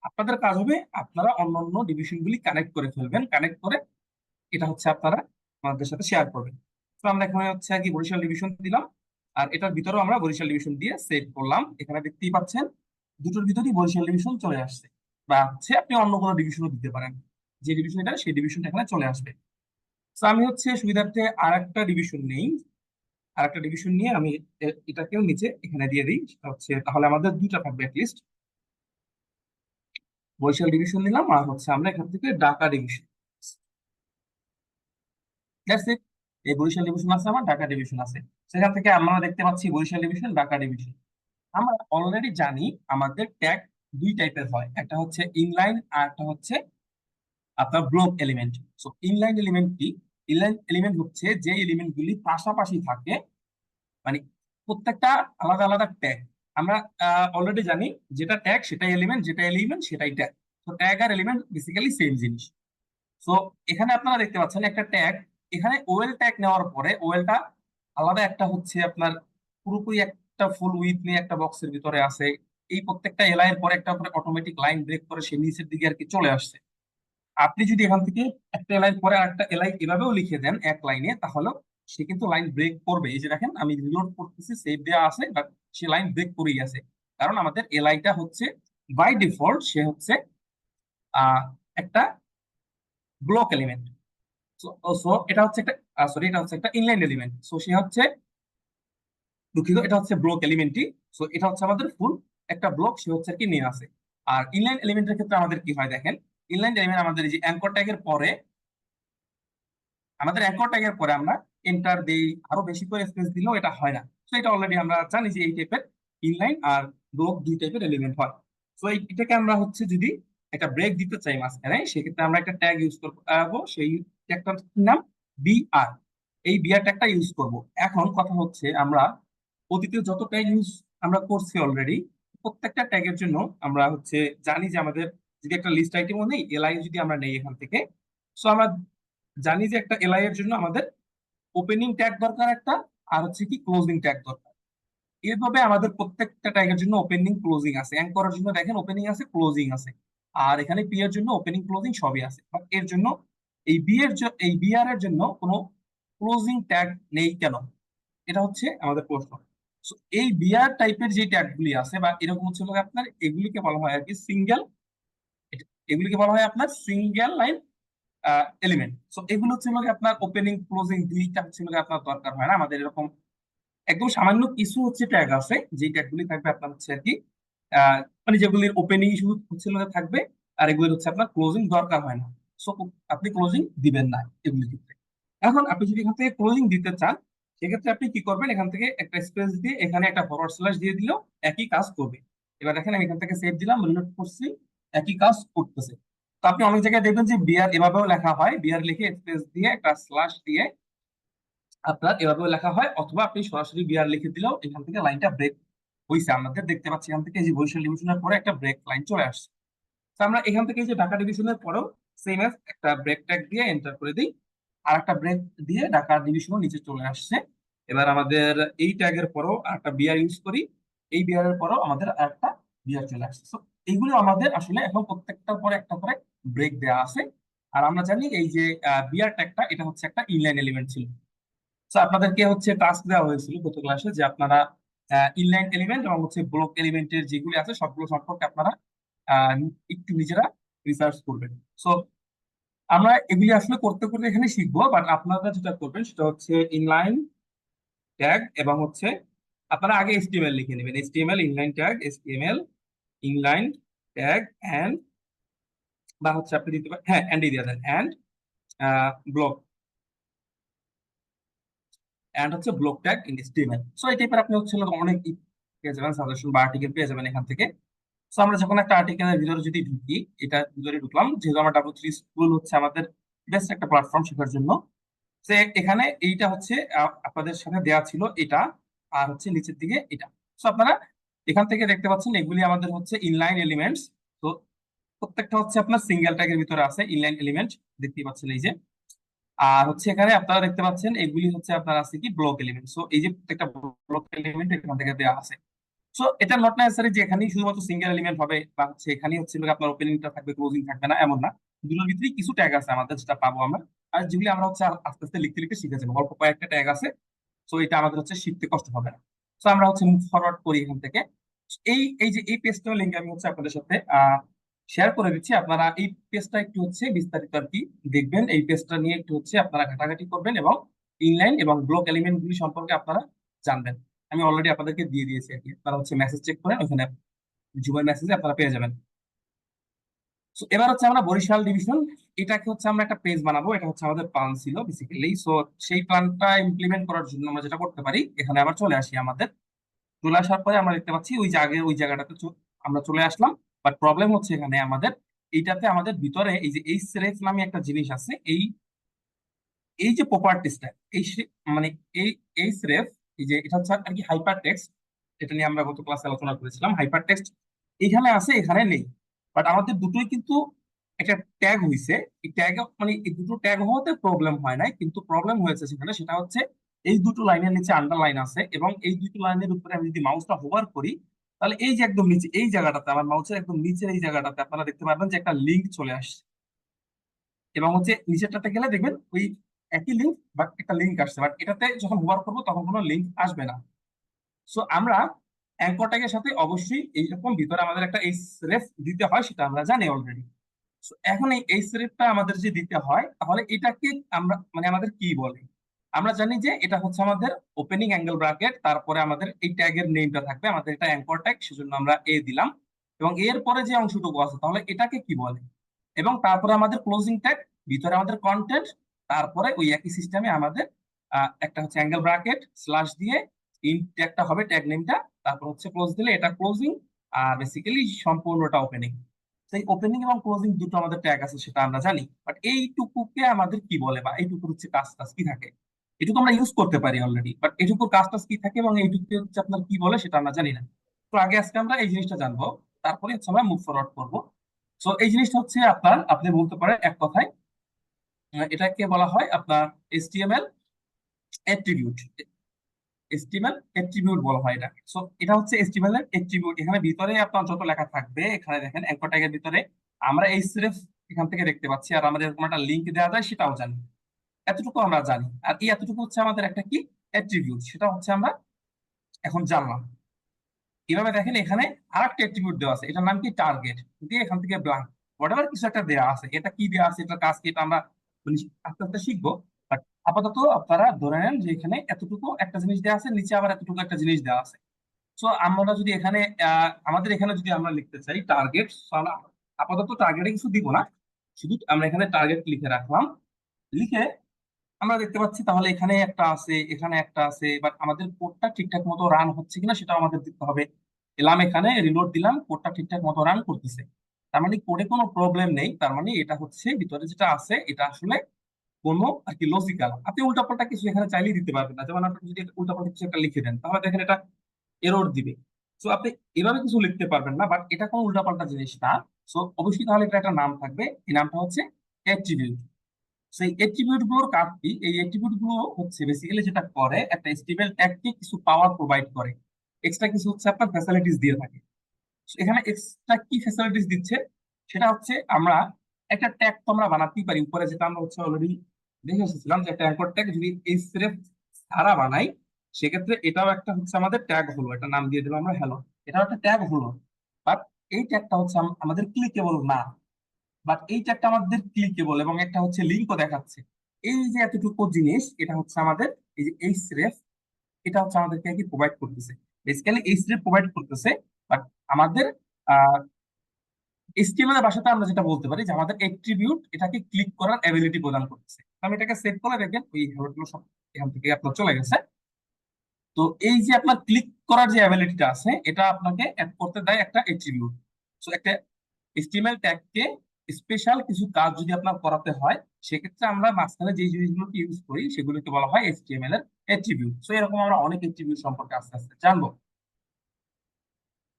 আপনাদের কাজ হবে আপনারা অন্যান্য ডিভিশন গুলি কানেক্ট করে ফেলবেন, কানেক্ট করে এটা হচ্ছে আপনারা আমাদের সাথে শেয়ার করবেন। তো আমরা এখানে হচ্ছে আর কি বরিশাল ডিভিশন দিলাম, আর এটার ভিতরেও আমরা বরিশাল ডিভিশন দিয়ে সেভ করলাম। এখানে দেখতেই পাচ্ছেন দুটোর ভিতরেই বরিশাল ডিভিশন চলে আসছে। বা হচ্ছে আপনি অন্য কোনো ডিভিশনও দিতে পারেন, যে ডিভিশন এটা সেই ডিভিশনটা এখানে চলে আসবে। তো আমি হচ্ছে সুবিধার্থে আর একটা ডিভিশন নেই, আর একটা ডিভিশন নিয়ে আমি এটাকেও নিচে এখানে দিয়ে দিই। সেটা হচ্ছে তাহলে আমাদের দুইটা থাকবে অ্যাটলিস্ট, বরিশাল ডিভিশন নিলাম আর হচ্ছে আমরা এখান থেকে ঢাকা ডিভিশন। That's it. এই বরিশাল ডিভিশন আছে, আমার ঢাকা ডিভিশন আছে। সেখান থেকে আমরা দেখতে পাচ্ছি বরিশাল ডিভিশন, ঢাকা ডিভিশন। আমরা অলরেডি জানি আমাদের ট্যাগ দুই টাইপের হয়, একটা হচ্ছে ইনলাইন আর একটা হচ্ছে আপনার block element. So inline element কি? ইনলাইন এলিমেন্ট হচ্ছে যে এলিমেন্ট গুলি পাশাপাশি থাকে, মানে প্রত্যেকটা আলাদা আলাদা ট্যাগ। আমরা অলরেডি জানি যেটা ট্যাগ সেটাই এলিমেন্ট, যেটা এলিমেন্ট সেটাই ট্যাগ। তো ট্যাগ আর এলিমেন্ট বেসিক্যালি সেম জিনিস। সো এখানে আপনারা দেখতে পাচ্ছেন একটা ট্যাগ, এখানে ওয়েল ট্যাগ নেওয়ার পরে ওয়েলটা আলাদা একটা হচ্ছে আপনার পুরোপুরি একটা ফুল উইথ নিয়ে একটা বক্সের ভিতরে আছে। এই প্রত্যেকটা এলাই এর পরে একটা করে অটোমেটিক লাইন ব্রেক করে সে নিচের দিকে আর কি চলে আসছে। আপনি যদি এখান থেকে একটা এলাই পরে আরেকটা এলাই এভাবেও লিখে দেন এক লাইনে, তাহলে সে কিন্তু লাইন ব্রেক করবে। এই যে দেখেন আমি রিলোড করতেছি, সেভ দেওয়া আছে, বাট সে লাইন ব্রেক করেই আছে, কারণ আমাদের এলাইটা হচ্ছে বাই ডিফল্ট সে হচ্ছে একটা ব্লক এলিমেন্ট। সো সো এটা হচ্ছে একটা সরি এটা হচ্ছে একটা ইনলাইন এলিমেন্ট। সো সে হচ্ছে দুঃখিত, এটা হচ্ছে ব্লক এলিমেন্টই। সো এটা হচ্ছে আমাদের ফুল একটা ব্লক সে হচ্ছে আর কি নিয়ে আসে। আর ইনলাইন এলিমেন্টের ক্ষেত্রে আমাদের কি হয় দেখেন, ইনলাইন এলিমেন্ট আমাদের এই যে অ্যাঙ্কর ট্যাগের পরে, আমাদের অ্যাঙ্কর ট্যাগের পরে আমরা এন্টার দেই, আরো বেশি করে স্পেস দিলেও এটা হয় না। তো এটা অলরেডি আমরা জানি যে এই টাইপের ইনলাইন আর ব্লক দুই টাইপের এলিমেন্ট হয়। তো এটাকে আমরা হচ্ছে যদি একটা ব্রেক দিতে চাই মাঝখানে, সেক্ষেত্রে আমরা একটা ট্যাগ ইউজ করবো, সেই ট্যাগটার নাম বিআর। এই বিআর ট্যাগটা ইউজ করব। এখন কথা হচ্ছে আমরা অতীতে যত ট্যাগ ইউজ আমরা করছি অলরেডি, প্রত্যেকটা ট্যাগের জন্য আমরা হচ্ছে জানি যে আমাদের যদি একটা লিস্ট আইটেমও নেই, এলআই যদি আমরা নেই এখান থেকে, সো আমরা জানি যে একটা এলআই এর জন্য আমাদের ওপেনিং ট্যাগ দরকার একটা, আর হচ্ছে কি ক্লোজিং ট্যাগ দরকার। এইভাবে আমাদের প্রত্যেকটা ট্যাগের জন্য ওপেনিং ক্লোজিং আছে। অ্যাঙ্করের জন্য দেখেন ওপেনিং আছে, ক্লোজিং আছে। আর এখানে পি এর জন্য ওপেনিং ক্লোজিং সবই আছে, বাট এর জন্য এই বিআর এর জন্য কোনো ক্লোজিং ট্যাগ নেই কেন? এটা হচ্ছে আমাদের প্রশ্ন। So, এই বিআর টাইপের যে ট্যাগ গুলি আছে বা এরকম হচ্ছে হলো আপনার এগুলিকে বলা হয় আর কি সিঙ্গেল, এগুলিকে বলা হয় আপনার সিঙ্গেল লাইন এলিমেন্ট। সো এগুলো হচ্ছে হলো আপনার ওপেনিং ক্লোজিং দুইটা হচ্ছে হলো আপনার দরকার হয় না। আমাদের এরকম একদম সামান্য কিছু হচ্ছে ট্যাগ আছে যে ট্যাগগুলি থাকবে আপনার হচ্ছে আর কি মানে যেগুলির ওপেনিং শুধু হচ্ছে হলো থাকবে, আর এগুলির হচ্ছে আপনার ক্লোজিং দরকার হয় না। সো আপনি ক্লোজিং দিবেন না এগুলির ক্ষেত্রে। এখন আপনি যদি এখান থেকে ক্লোজিং দিতে চান, সেক্ষেত্রে আপনি কি করবেন, এখান থেকে একটা স্পেস দিয়ে এখানে একটা ফরওয়ার্ড স্ল্যাশ দিয়ে দিলেও একই কাজ করবে। এবার দেখেন আমি এখান থেকে সেভ দিলাম, রিলোড করছি, একই কাজ করতেছে। তো আপনি অনেক জায়গায় দেখবেন যে বিআর এভাবেও লেখা হয়, বিআর লিখে স্পেস দিয়ে একটা স্ল্যাশ দিয়ে আপনার এভাবেও লেখা হয়, অথবা আপনি সরাসরি বিআর লিখে দিলেও এখান থেকে লাইনটা ব্রেক হইছে আমাদের দেখতে পাচ্ছি এখান থেকে এই যে বরিশাল ডিভিশনের পরে একটা ব্রেক লাইন চলে আসছে। তো আমরা এখান থেকে এই যে ঢাকা ডিভিশনের পরেও সেম এস একটা ব্রেক ট্যাগ দিয়ে এন্টার করে দিই, আর একটা ব্রেক দিয়ে ঢাকা ডিভিশনও নিচে চলে আসছে। এবার আমাদের এই ট্যাগের পরেও একটা বিআর ইউজ করি, এই বিআর এর পরেও আমাদের একটা বিআর চলে আসছে। তো এইগুলো আমাদের আসলে এখন প্রত্যেকটার পরে একটা করে ব্রেক দেওয়া আছে। আর আমরা জানি এই যে বিআর ট্যাগটা এটা হচ্ছে একটা ইনলাইন এলিমেন্ট ছিল। তো আপনাদেরকে হচ্ছে টাস্ক দেওয়া হয়েছিল গত ক্লাসে যে আপনারা ইনলাইন এলিমেন্ট এবং হচ্ছে ব্লক এলিমেন্টের যেগুলি আছে সবগুলো সম্পর্কে আপনারা আহ, একটু নিজেরা রিসার্চ করবেন। সো আমরা এগুলি আসলে করতে করতে এখানে শিখবো, বাট আপনারা যেটা করবেন সেটা হচ্ছে ইনলাইন ট্যাগ এবং হচ্ছে আপনারা আগে এসটিএমএল লিখে নেবেন, HTML inline tag, HTML inline tag and, বা হচ্ছে আপনি দিতে পারেন হ্যাঁ এন্ড দিয়ে দেন এন্ড ব্লক, এন্ড হচ্ছে block tag in HTML. So এই টাইপের আপনি হচ্ছে অনেক পেয়ে যাবেন, সাজেশন বা আর্টিকেল পেয়ে যাবেন এখান থেকে। তো আমরা যখন একটা আর্টিকেলের ভিতরে যদি ঢুকি, এটা ভিতরে ঢুকলাম, যেহেতু আমার W3 স্কুল হচ্ছে আমাদের বেস্ট একটা প্ল্যাটফর্ম শেখার জন্য। তো এখানে এইটা হচ্ছে আপনাদের সাথে দেয়া ছিল এটা, আর হচ্ছে নিচের দিকে এটা। তো আপনারা এখান থেকে দেখতে পাচ্ছেন এগুলি আমাদের হচ্ছে ইনলাইন এলিমেন্টস। তো প্রত্যেকটা হচ্ছে আপনার সিঙ্গেল ট্যাগের ভিতরে আছে ইনলাইন এলিমেন্ট, দেখতে পাচ্ছেন এই যে। আর হচ্ছে এখানে আপনারা দেখতে পাচ্ছেন এগুলি হচ্ছে আপনার আছে কি ব্লক এলিমেন্ট। সো এই যে প্রত্যেকটা ব্লক এলিমেন্ট এখান থেকে দেওয়া আছে। সো এটা নট নেসেসারি যে এখানেই শুধুমাত্র সিঙ্গেল এলিমেন্ট হবে বা হচ্ছে এখানেই হচ্ছে আপনার ওপেনিংটা থাকবে ক্লোজিং থাকবে না, এমন না। দুটোর ভিতরেই কিছু ট্যাগ আছে আমাদের যেটা পাবো আমরা, আর যেগুলি আমরা হচ্ছে আস্তে আস্তে লিখতে লিখতে শিখে যাবো। অল্প কয়েকটা ট্যাগ আছে, সো এটা আমাদের হচ্ছে শিখতে কষ্ট হবে না। সো আমরা হচ্ছে মুভ ফরওয়ার্ড করি এখান থেকে। এই এই যে এই পেজটার লিঙ্ক আমি হচ্ছে আপনাদের সাথে শেয়ার করে দিচ্ছি। আপনারা এই পেজটা একটু হচ্ছে বিস্তারিত আর কি দেখবেন, এই পেজটা নিয়ে একটু হচ্ছে আপনারা ঘাটাঘাটি করবেন এবং ইনলাইন এবং ব্লক এলিমেন্ট গুলি সম্পর্কে আপনারা জানবেন। আমি অলরেডি আপনাদেরকে দিয়ে দিয়েছি আর কি, আপনারা হচ্ছে মেসেজ চেক করেন, ওখানে জুমের মেসেজে আপনারা পেয়ে যাবেন। সো এবার হচ্ছে আমরা বরিশাল ডিভিশন, এটাকে হচ্ছে আমরা একটা পেজ বানাবো। এটা হচ্ছে আমাদের প্ল্যান ছিল বেসিক্যালি। সো সেই প্ল্যানটা ইমপ্লিমেন্ট করার জন্য আমরা যেটা করতে পারি, এখানে আবার চলে আসি। আমাদের চলে আসার পরে আমরা দেখতে পাচ্ছি ওই যে আগে ওই জায়গাটাতে আমরা চলে আসলাম। বাট প্রবলেম হচ্ছে এখানে আমাদের এইটাতে আমাদের ভিতরে এই যে এই সেরেফ নামে একটা জিনিস আছে, এই এই যে প্রপার্টিসটা, এই মানে এই এই সেরেফ, এই যে এটা হচ্ছে আর কি হাইপার টেক্সট, এটা নিয়ে আমরা গত ক্লাসে আলোচনা করেছিলাম। হাইপার টেক্সট এখানে আছে এখানে নেই, বাট আমাদের দুটোই কিন্তু একটা ট্যাগ হইছে। এই ট্যাগ মানে এই দুটো ট্যাগ হওয়াতে প্রবলেম হয় নাই, কিন্তু প্রবলেম হয়েছে সেখানে, সেটা হচ্ছে এই দুটো লাইনের নিচে আন্ডারলাইন আছে এবং এই দুটো লাইনের উপরে আমি যদি মাউসটা হোভার করি, তাহলে এই যে একদম নিচে এই জায়গাটাতে, আমার মাউসের একদম নিচের এই জায়গাটাতে আপনারা দেখতে পারবেন যে একটা লিঙ্ক চলে আসছে। এবং হচ্ছে নিচেরটাতে গেলে দেখবেন ওই একই লিঙ্ক, বাট একটা লিঙ্ক আসছে, বাট এটাতে যখন হোভার করবো তখন কোনো লিঙ্ক আসবে না। সো আমরা অ্যাঙ্কর ট্যাগের সাথে অবশ্যই এইরকম ভিতরে আমাদের একটা এই রেফ দিতে হয়, সেটা আমরা জানি অলরেডি। সো এখন এই রেফটা আমাদের যে দিতে হয়, তাহলে এটাকে আমরা মানে আমাদের কি বলে, আমরা জানি যে এটা হচ্ছে আমাদের ওপেনিং অ্যাঙ্গেল ব্র্যাকেট, তারপরে আমাদের এই ট্যাগের নেমটা থাকবে, আমাদের এটা অ্যাঙ্কর ট্যাগ, সেজন্য আমরা এ দিলাম। এবং এর পরে যে অংশটুকু আছে তাহলে এটাকে কি বলে, এবং তারপরে আমাদের ক্লোজিং ট্যাগ, ভিতরে আমাদের কন্টেন্ট, তারপরে ওই একই সিস্টেমে আমাদের একটা হচ্ছে অ্যাঙ্গেল ব্র্যাকেট স্ল্যাশ দিয়ে ইন ট্যাগটা হবে ট্যাগ নেমটা, তারপর হচ্ছে ক্লোজ দিলে এটা ক্লোজিং, আর বেসিক্যালি সম্পূর্ণটা ওপেনিং। সেই ওপেনিং এবং ক্লোজিং দুটো আমাদের ট্যাগ আছে সেটা আমরা জানি, বাট এইটুকুকে আমাদের কি বলে বা এইটুকুর হচ্ছে কাজ টাজ কি থাকে, এটুকু আমরা ইউজ করতে পারি অলরেডি, বাট এটুকুর কাজ টাজ কি থাকে এবং এইটুকু হচ্ছে আপনার কি বলে সেটা আমরা জানি না। তো আগে আজকে আমরা এই জিনিসটা জানবো, তারপরে হচ্ছে আমরা মুভ ফরওয়ার্ড করবো। সো এই জিনিসটা হচ্ছে আপনার, আপনি বলতে পারেন এক কথায় এটাকে বলা হয় আপনার এসটিএমএল অ্যাট্রিবিউট। এস্টিমেল এট্রিবিউট বলা হয় এটাকে। সো এটা হচ্ছে এস্টিমেল এর এট্রিবিউট। এখানে ভিতরে আপনার যত লেখা থাকবে, এখানে দেখেন অ্যাঙ্কর ট্যাগের ভিতরে আমরা এই সিরেফ এখান থেকে দেখতে পাচ্ছি, আর আমাদের এরকম একটা লিংক দেওয়া যায় সেটাও জানি। এতটুকু আমরা জানি, আর এই এতটুকু হচ্ছে আমাদের একটা কি অ্যাট্রিবিউট, সেটা হচ্ছে আমরা এখন জানলাম। এভাবে দেখেন এখানে আরেকটা অ্যাট্রিবিউট দেওয়া আছে, এটার নাম কি টার্গেট, দিয়ে এখান থেকে ব্ল্যাঙ্ক হোয়াটএভার কিছু একটা দেওয়া আছে। এটা কি দেওয়া আছে, এটার কাজ কি, এটা আমরা মানে আস্তে আস্তে শিখবো। বাট আপাতত আপনারা ধরে নেন যে এখানে এতটুকু একটা জিনিস দেওয়া আছে, নিচে আবার এতটুকু একটা জিনিস দেওয়া আছে। সো আমরা যদি এখানে আমাদের এখানে যদি আমরা লিখতে চাই টার্গেট, আপাতত টার্গেটে কিছু দিব না, শুধু আমরা এখানে টার্গেট লিখে রাখলাম। লিখে আমরা দেখতে পাচ্ছি তাহলে এখানে একটা আছে এখানে একটা আছে, বাট আমাদের কোডটা ঠিকঠাক মতো রান হচ্ছে কিনা সেটাও আমাদের দেখতে হবে। এলাম এখানে রিলোড দিলাম, কোডটা ঠিকঠাক মতো রান করতেছে, তার মানে কোডে কোনো প্রবলেম নেই, তার মানে এটা হচ্ছে ভিতরে যেটা আছে এটা আসলে কোনো আর কি লজিক্যাল। আপনি উল্টাপাল্টা কিছু এখানে চাইলেই দিতে পারবেন না, যেমন আপনি যদি উল্টাপাল্টা কিছু একটা লিখে দেন তাহলে দেখেন এটা এরর দিবে। সো আপনি এভাবে কিছু লিখতে পারবেন না, বাট এটা কোনো উল্টাপাল্টা জিনিস না। সো অবশ্যই তাহলে এটা একটা নাম থাকবে, এই নামটা হচ্ছে অ্যাট্রিবিউট। সেই অ্যাট্রিবিউট গুলোর কাজ কি? এই অ্যাট্রিবিউট গুলো হচ্ছে বেসিক্যালি যেটা করে, একটা HTML ট্যাগকে কিছু পাওয়ার প্রোভাইড করে, এক্সট্রা কিছু হচ্ছে আপনার ফ্যাসিলিটিস দিয়ে থাকে। So এখানে এক্সট্রা কি ফ্যাসিলিটিস দিচ্ছে সেটা হচ্ছে, আমরা একটা ট্যাগ তো আমরা বানাতেই পারি উপরে, যেটা আমরা হচ্ছে অলরেডি দেখে এসেছিলাম যে একটা অ্যাঙ্কর ট্যাগ যদি এই সিরেফ ছাড়া বানাই, সেক্ষেত্রে এটাও একটা হচ্ছে আমাদের ট্যাগ হলো, এটা নাম দিয়ে দিলাম আমরা হ্যালো, এটাও একটা ট্যাগ হলো। বাট এই ট্যাগটা হচ্ছে আমাদের ক্লিকেবল না। বাট এই ট্যাগটা আমাদের ক্লিকেবল এবং একটা হচ্ছে লিঙ্কও দেখাচ্ছে। এই যে এতটুকু জিনিস, এটা হচ্ছে আমাদের এই যে এই সিরেফ, এটা হচ্ছে আমাদেরকে কি প্রোভাইড করতেছে, বেসিক্যালি এই সিরেফ প্রোভাইড করতেছে। বাট আমাদের HTML এর ভাষাতে আমরা যেটা বলতে পারি যে আমাদের এট্রিবিউট এটাকে ক্লিক করার এবিলিটি প্রদান করতেছে। তো আমি এটাকে সেভ করে দেখেন ওই হ্যালোগুলো সব এখান থেকে আপনার চলে গেছে। তো এই যে আপনার ক্লিক করার যে অ্যাবিলিটিটা আছে, এটা আপনাকে অ্যাড করতে দেয় একটা এট্রিবিউট। সো একটা HTML ট্যাগকে স্পেশাল কিছু কাজ যদি আপনার করাতে হয়, সেক্ষেত্রে আমরা মাঝখানে যে জিনিসগুলোকে ইউজ করি সেগুলোকে বলা হয় HTML এর এট্রিবিউট। সো এরকম আমরা অনেক এট্রিবিউট সম্পর্কে আস্তে আস্তে জানবো।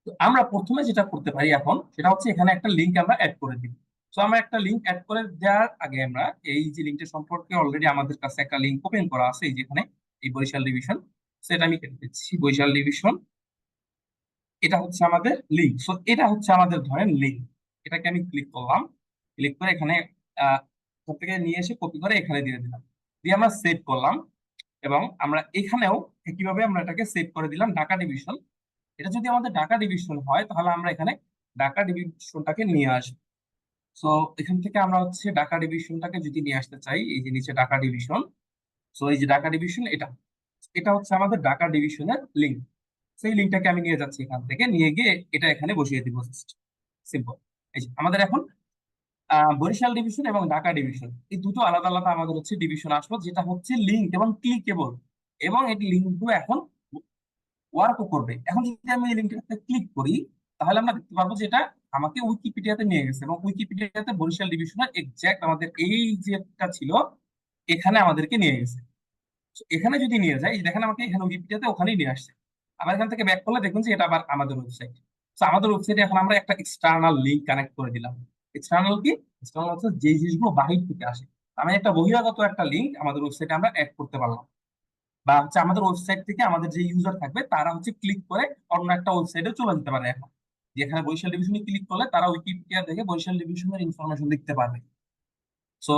তো আমরা প্রথমে যেটা করতে পারি এখন, সেটা হচ্ছে এখানে একটা লিংক আমরা অ্যাড করে দিব। তো আমরা একটা লিংক অ্যাড করে দেওয়ার আগে আমরা এই যে লিঙ্কটা সম্পর্কে অলরেডি আমাদের কাছে একটা লিংক ওপেন করা আছে, এই যেখানে এই বরিশাল ডিভিশন, সেটা আমি কেটে দিচ্ছি। বরিশাল ডিভিশন, এটা হচ্ছে আমাদের লিঙ্ক। সো এটা হচ্ছে আমাদের ধরেন লিঙ্ক, এটাকে আমি ক্লিক করলাম, ক্লিক করে এখানে ওখান থেকে নিয়ে এসে কপি করে এখানে দিয়ে দিলাম, দিয়ে আমরা সেভ করলাম। এবং আমরা এখানেও একইভাবে আমরা এটাকে সেভ করে দিলাম ঢাকা ডিভিশন। এটা যদি আমাদের ঢাকা ডিভিশন হয়, তাহলে আমরা এখানে ঢাকা ডিভিশনটাকে নিয়ে আসবো। সো এখান থেকে আমরা হচ্ছে ঢাকা ডিভিশনটাকে যদি নিয়ে আসতে চাই, এই যে নিচে ঢাকা ডিভিশন, সো এই যে ঢাকা ডিভিশন, এটা এটা হচ্ছে আমাদের ঢাকা ডিভিশনের লিঙ্ক। সেই লিঙ্কটাকে আমি নিয়ে যাচ্ছি, এখান থেকে নিয়ে গিয়ে এটা এখানে বসিয়ে দিব। সিম্পল। এই যে আমাদের এখন বরিশাল ডিভিশন এবং ঢাকা ডিভিশন, এই দুটো আলাদা আলাদা আমাদের হচ্ছে ডিভিশন আসলো, যেটা হচ্ছে লিঙ্ক এবং ক্লিকেবল, এবং এই লিঙ্কগুলো এখন ওয়ার্কও করবে। এখন যদি আমি এই লিঙ্কটাতে ক্লিক করি, তাহলে আমরা দেখতে পারবো যে এটা আমাকে উইকিপিডিয়াতে নিয়ে গেছে, এবং উইকিপিডিয়াতে বরিশাল ডিভিশনের এক্সাক্ট আমাদের এই যেটা ছিল এখানে আমাদেরকে নিয়ে গেছে। So, এখানে যদি নিয়ে যাই, এই দেখেন আমাকে এখানে উইকিপিডিয়াতে ওখানেই নিয়ে আসছে। আবার এখান থেকে ব্যাক করলে দেখুন যে এটা আবার আমাদের ওয়েবসাইট। তো আমাদের ওয়েবসাইটে এখন আমরা একটা এক্সটার্নাল লিঙ্ক কানেক্ট করে দিলাম। এক্সটার্নাল কি? এক্সটার্নাল হচ্ছে যে জিনিসগুলো বাহির থেকে আসে। আমি একটা বহিরাগত একটা লিঙ্ক আমাদের ওয়েবসাইটে আমরা অ্যাড করতে পারলাম, বা হচ্ছে আমাদের ওয়েবসাইট থেকে আমাদের যে ইউজার থাকবে তারা হচ্ছে ক্লিক করে অন্য একটা ওয়েবসাইটে চলে যেতে পারে। এখন যেখানে বরিশাল ডিভিশনে ক্লিক করলে তারা উইকিপিডিয়া থেকে বরিশাল ডিভিশনের ইনফরমেশন লিখতে পারবে। সো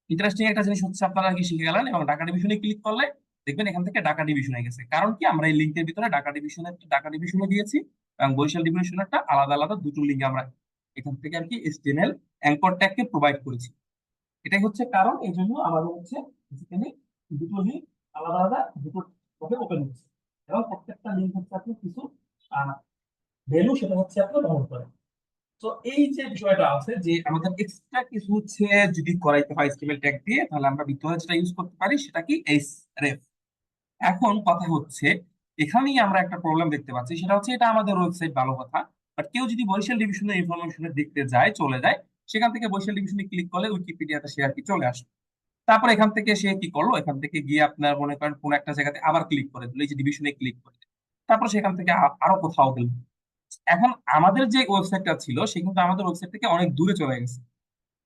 ইন্টারেস্টিং একটা জিনিস হচ্ছে আপনারা কি শিখে গেলেন, এবং ঢাকা ডিভিশনে ক্লিক করলে দেখবেন এখান থেকে ঢাকা ডিভিশনে গেছে। কারণ কি, আমরা এই লিঙ্কের ভিতরে ঢাকা ডিভিশনে দিয়েছি, এবং বরিশাল ডিভিশনেরটা আলাদা আলাদা দুটো লিঙ্ক আমরা এখান থেকে আর কি HTML অ্যাঙ্কর ট্যাগকে প্রোভাইড করেছি। এটাই হচ্ছে কারণ, এই জন্য আমাদের হচ্ছে এখানে দুটো লিঙ্ক আলাদা আলাদা দুটো ভাবে ওপেন হচ্ছে, এবং প্রত্যেকটা লিঙ্ক হচ্ছে আপনি কিছু ভ্যালু সেটা হচ্ছে আপনি ব্যবহার করেন। তো এই যে বিষয়টা আছে যে আমাদের এক্সট্রা কিছু হচ্ছে যদি করাইতে হয় HTML ট্যাগ দিয়ে, তাহলে আমরা ভিতরে যেটা ইউজ করতে পারি সেটা কি href। এখন কথা হচ্ছে, এখানেই আমরা একটা প্রবলেম দেখতে পাচ্ছি, সেটা হচ্ছে এটা আমাদের ওয়েবসাইট ভালো কথা, বাট কেউ যদি বরিশাল ডিভিশনের ইনফরমেশনে দেখতে যায়, চলে যায়, সেখান থেকে বরিশাল ডিভিশনে ক্লিক করলে উইকিপিডিয়াতে সে আর কি চলে আসে। তারপর এখান থেকে সে কি করলো, এখান থেকে গিয়ে আপনার মনে করেন কোন একটা জায়গাতে আবার ক্লিক করে দিল, এই যে ডিভিশনে ক্লিক করে দিল। তারপর সেখান থেকে আরো কোথাও গেল। এখন আমাদের যে ওয়েবসাইটটা ছিল সে কিন্তু আমাদের ওয়েবসাইট থেকে অনেক দূরে চলে গেছে।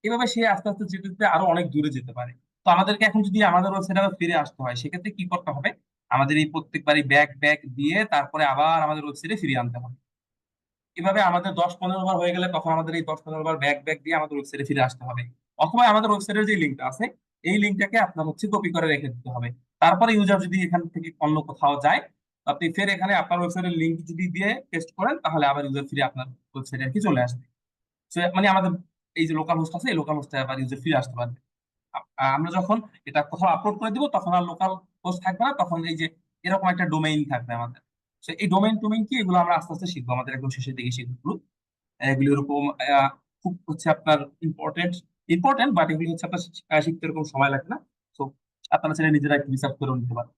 এভাবে সে আস্তে আস্তে যেতে যেতে আরো অনেক দূরে যেতে পারে। তো আমাদেরকে এখন যদি আমাদের ওয়েবসাইটে আবার ফিরে আসতে হয়, সেক্ষেত্রে কি করতে হবে? আমাদের এই প্রত্যেকবারই ব্যাক ব্যাক দিয়ে তারপরে আবার আমাদের ওয়েবসাইটে ফিরিয়ে আনতে হবে। এভাবে আমাদের 10-15 বার হয়ে গেলে তখন আমাদের এই 10-15 বার ব্যাক ব্যাক দিয়ে আমাদের ওয়েবসাইটে ফিরে আসতে হবে। অথবা আমাদের ওয়েবসাইটের যে লিঙ্কটা আছে, এই লিঙ্কটাকে আপনার হচ্ছে কপি করে রেখে দিতে হবে। তারপরে ইউজার যদি এখান থেকে অন্য কোথাও যায়, আপনি ফের এখানে আপনার ওয়েবসাইটের লিঙ্ক যদি দিয়ে পেস্ট করেন, তাহলে আবার ইউজার ফিরে আপনার ওয়েবসাইটে আর কি চলে আসবে। So, মানে আমাদের এই যে লোকাল হোস্ট আছে, এই লোকাল হোস্টে আবার ইউজার ফিরে আসতে পারবে। আমরা যখন এটা কোথাও আপলোড করে দিব, তখন আর লোকাল হোস্ট থাকবে না, তখন এই যে এরকম একটা ডোমেইন থাকবে আমাদের। তো এই ডোমেইন টোমেইন কি, এগুলো আমরা আস্তে আস্তে শিখবো, আমাদের একদম শেষের দিকে শিখবো এগুলো। এরকম খুব হচ্ছে আপনার ইম্পর্টেন্ট ইম্পর্টেন্ট, বাট এগুলো হচ্ছে আপনার শিখতে এরকম সময় লাগে না। তো আপনারা চাইলে নিজেরা একটু রিসার্চ করে নিতে পারেন।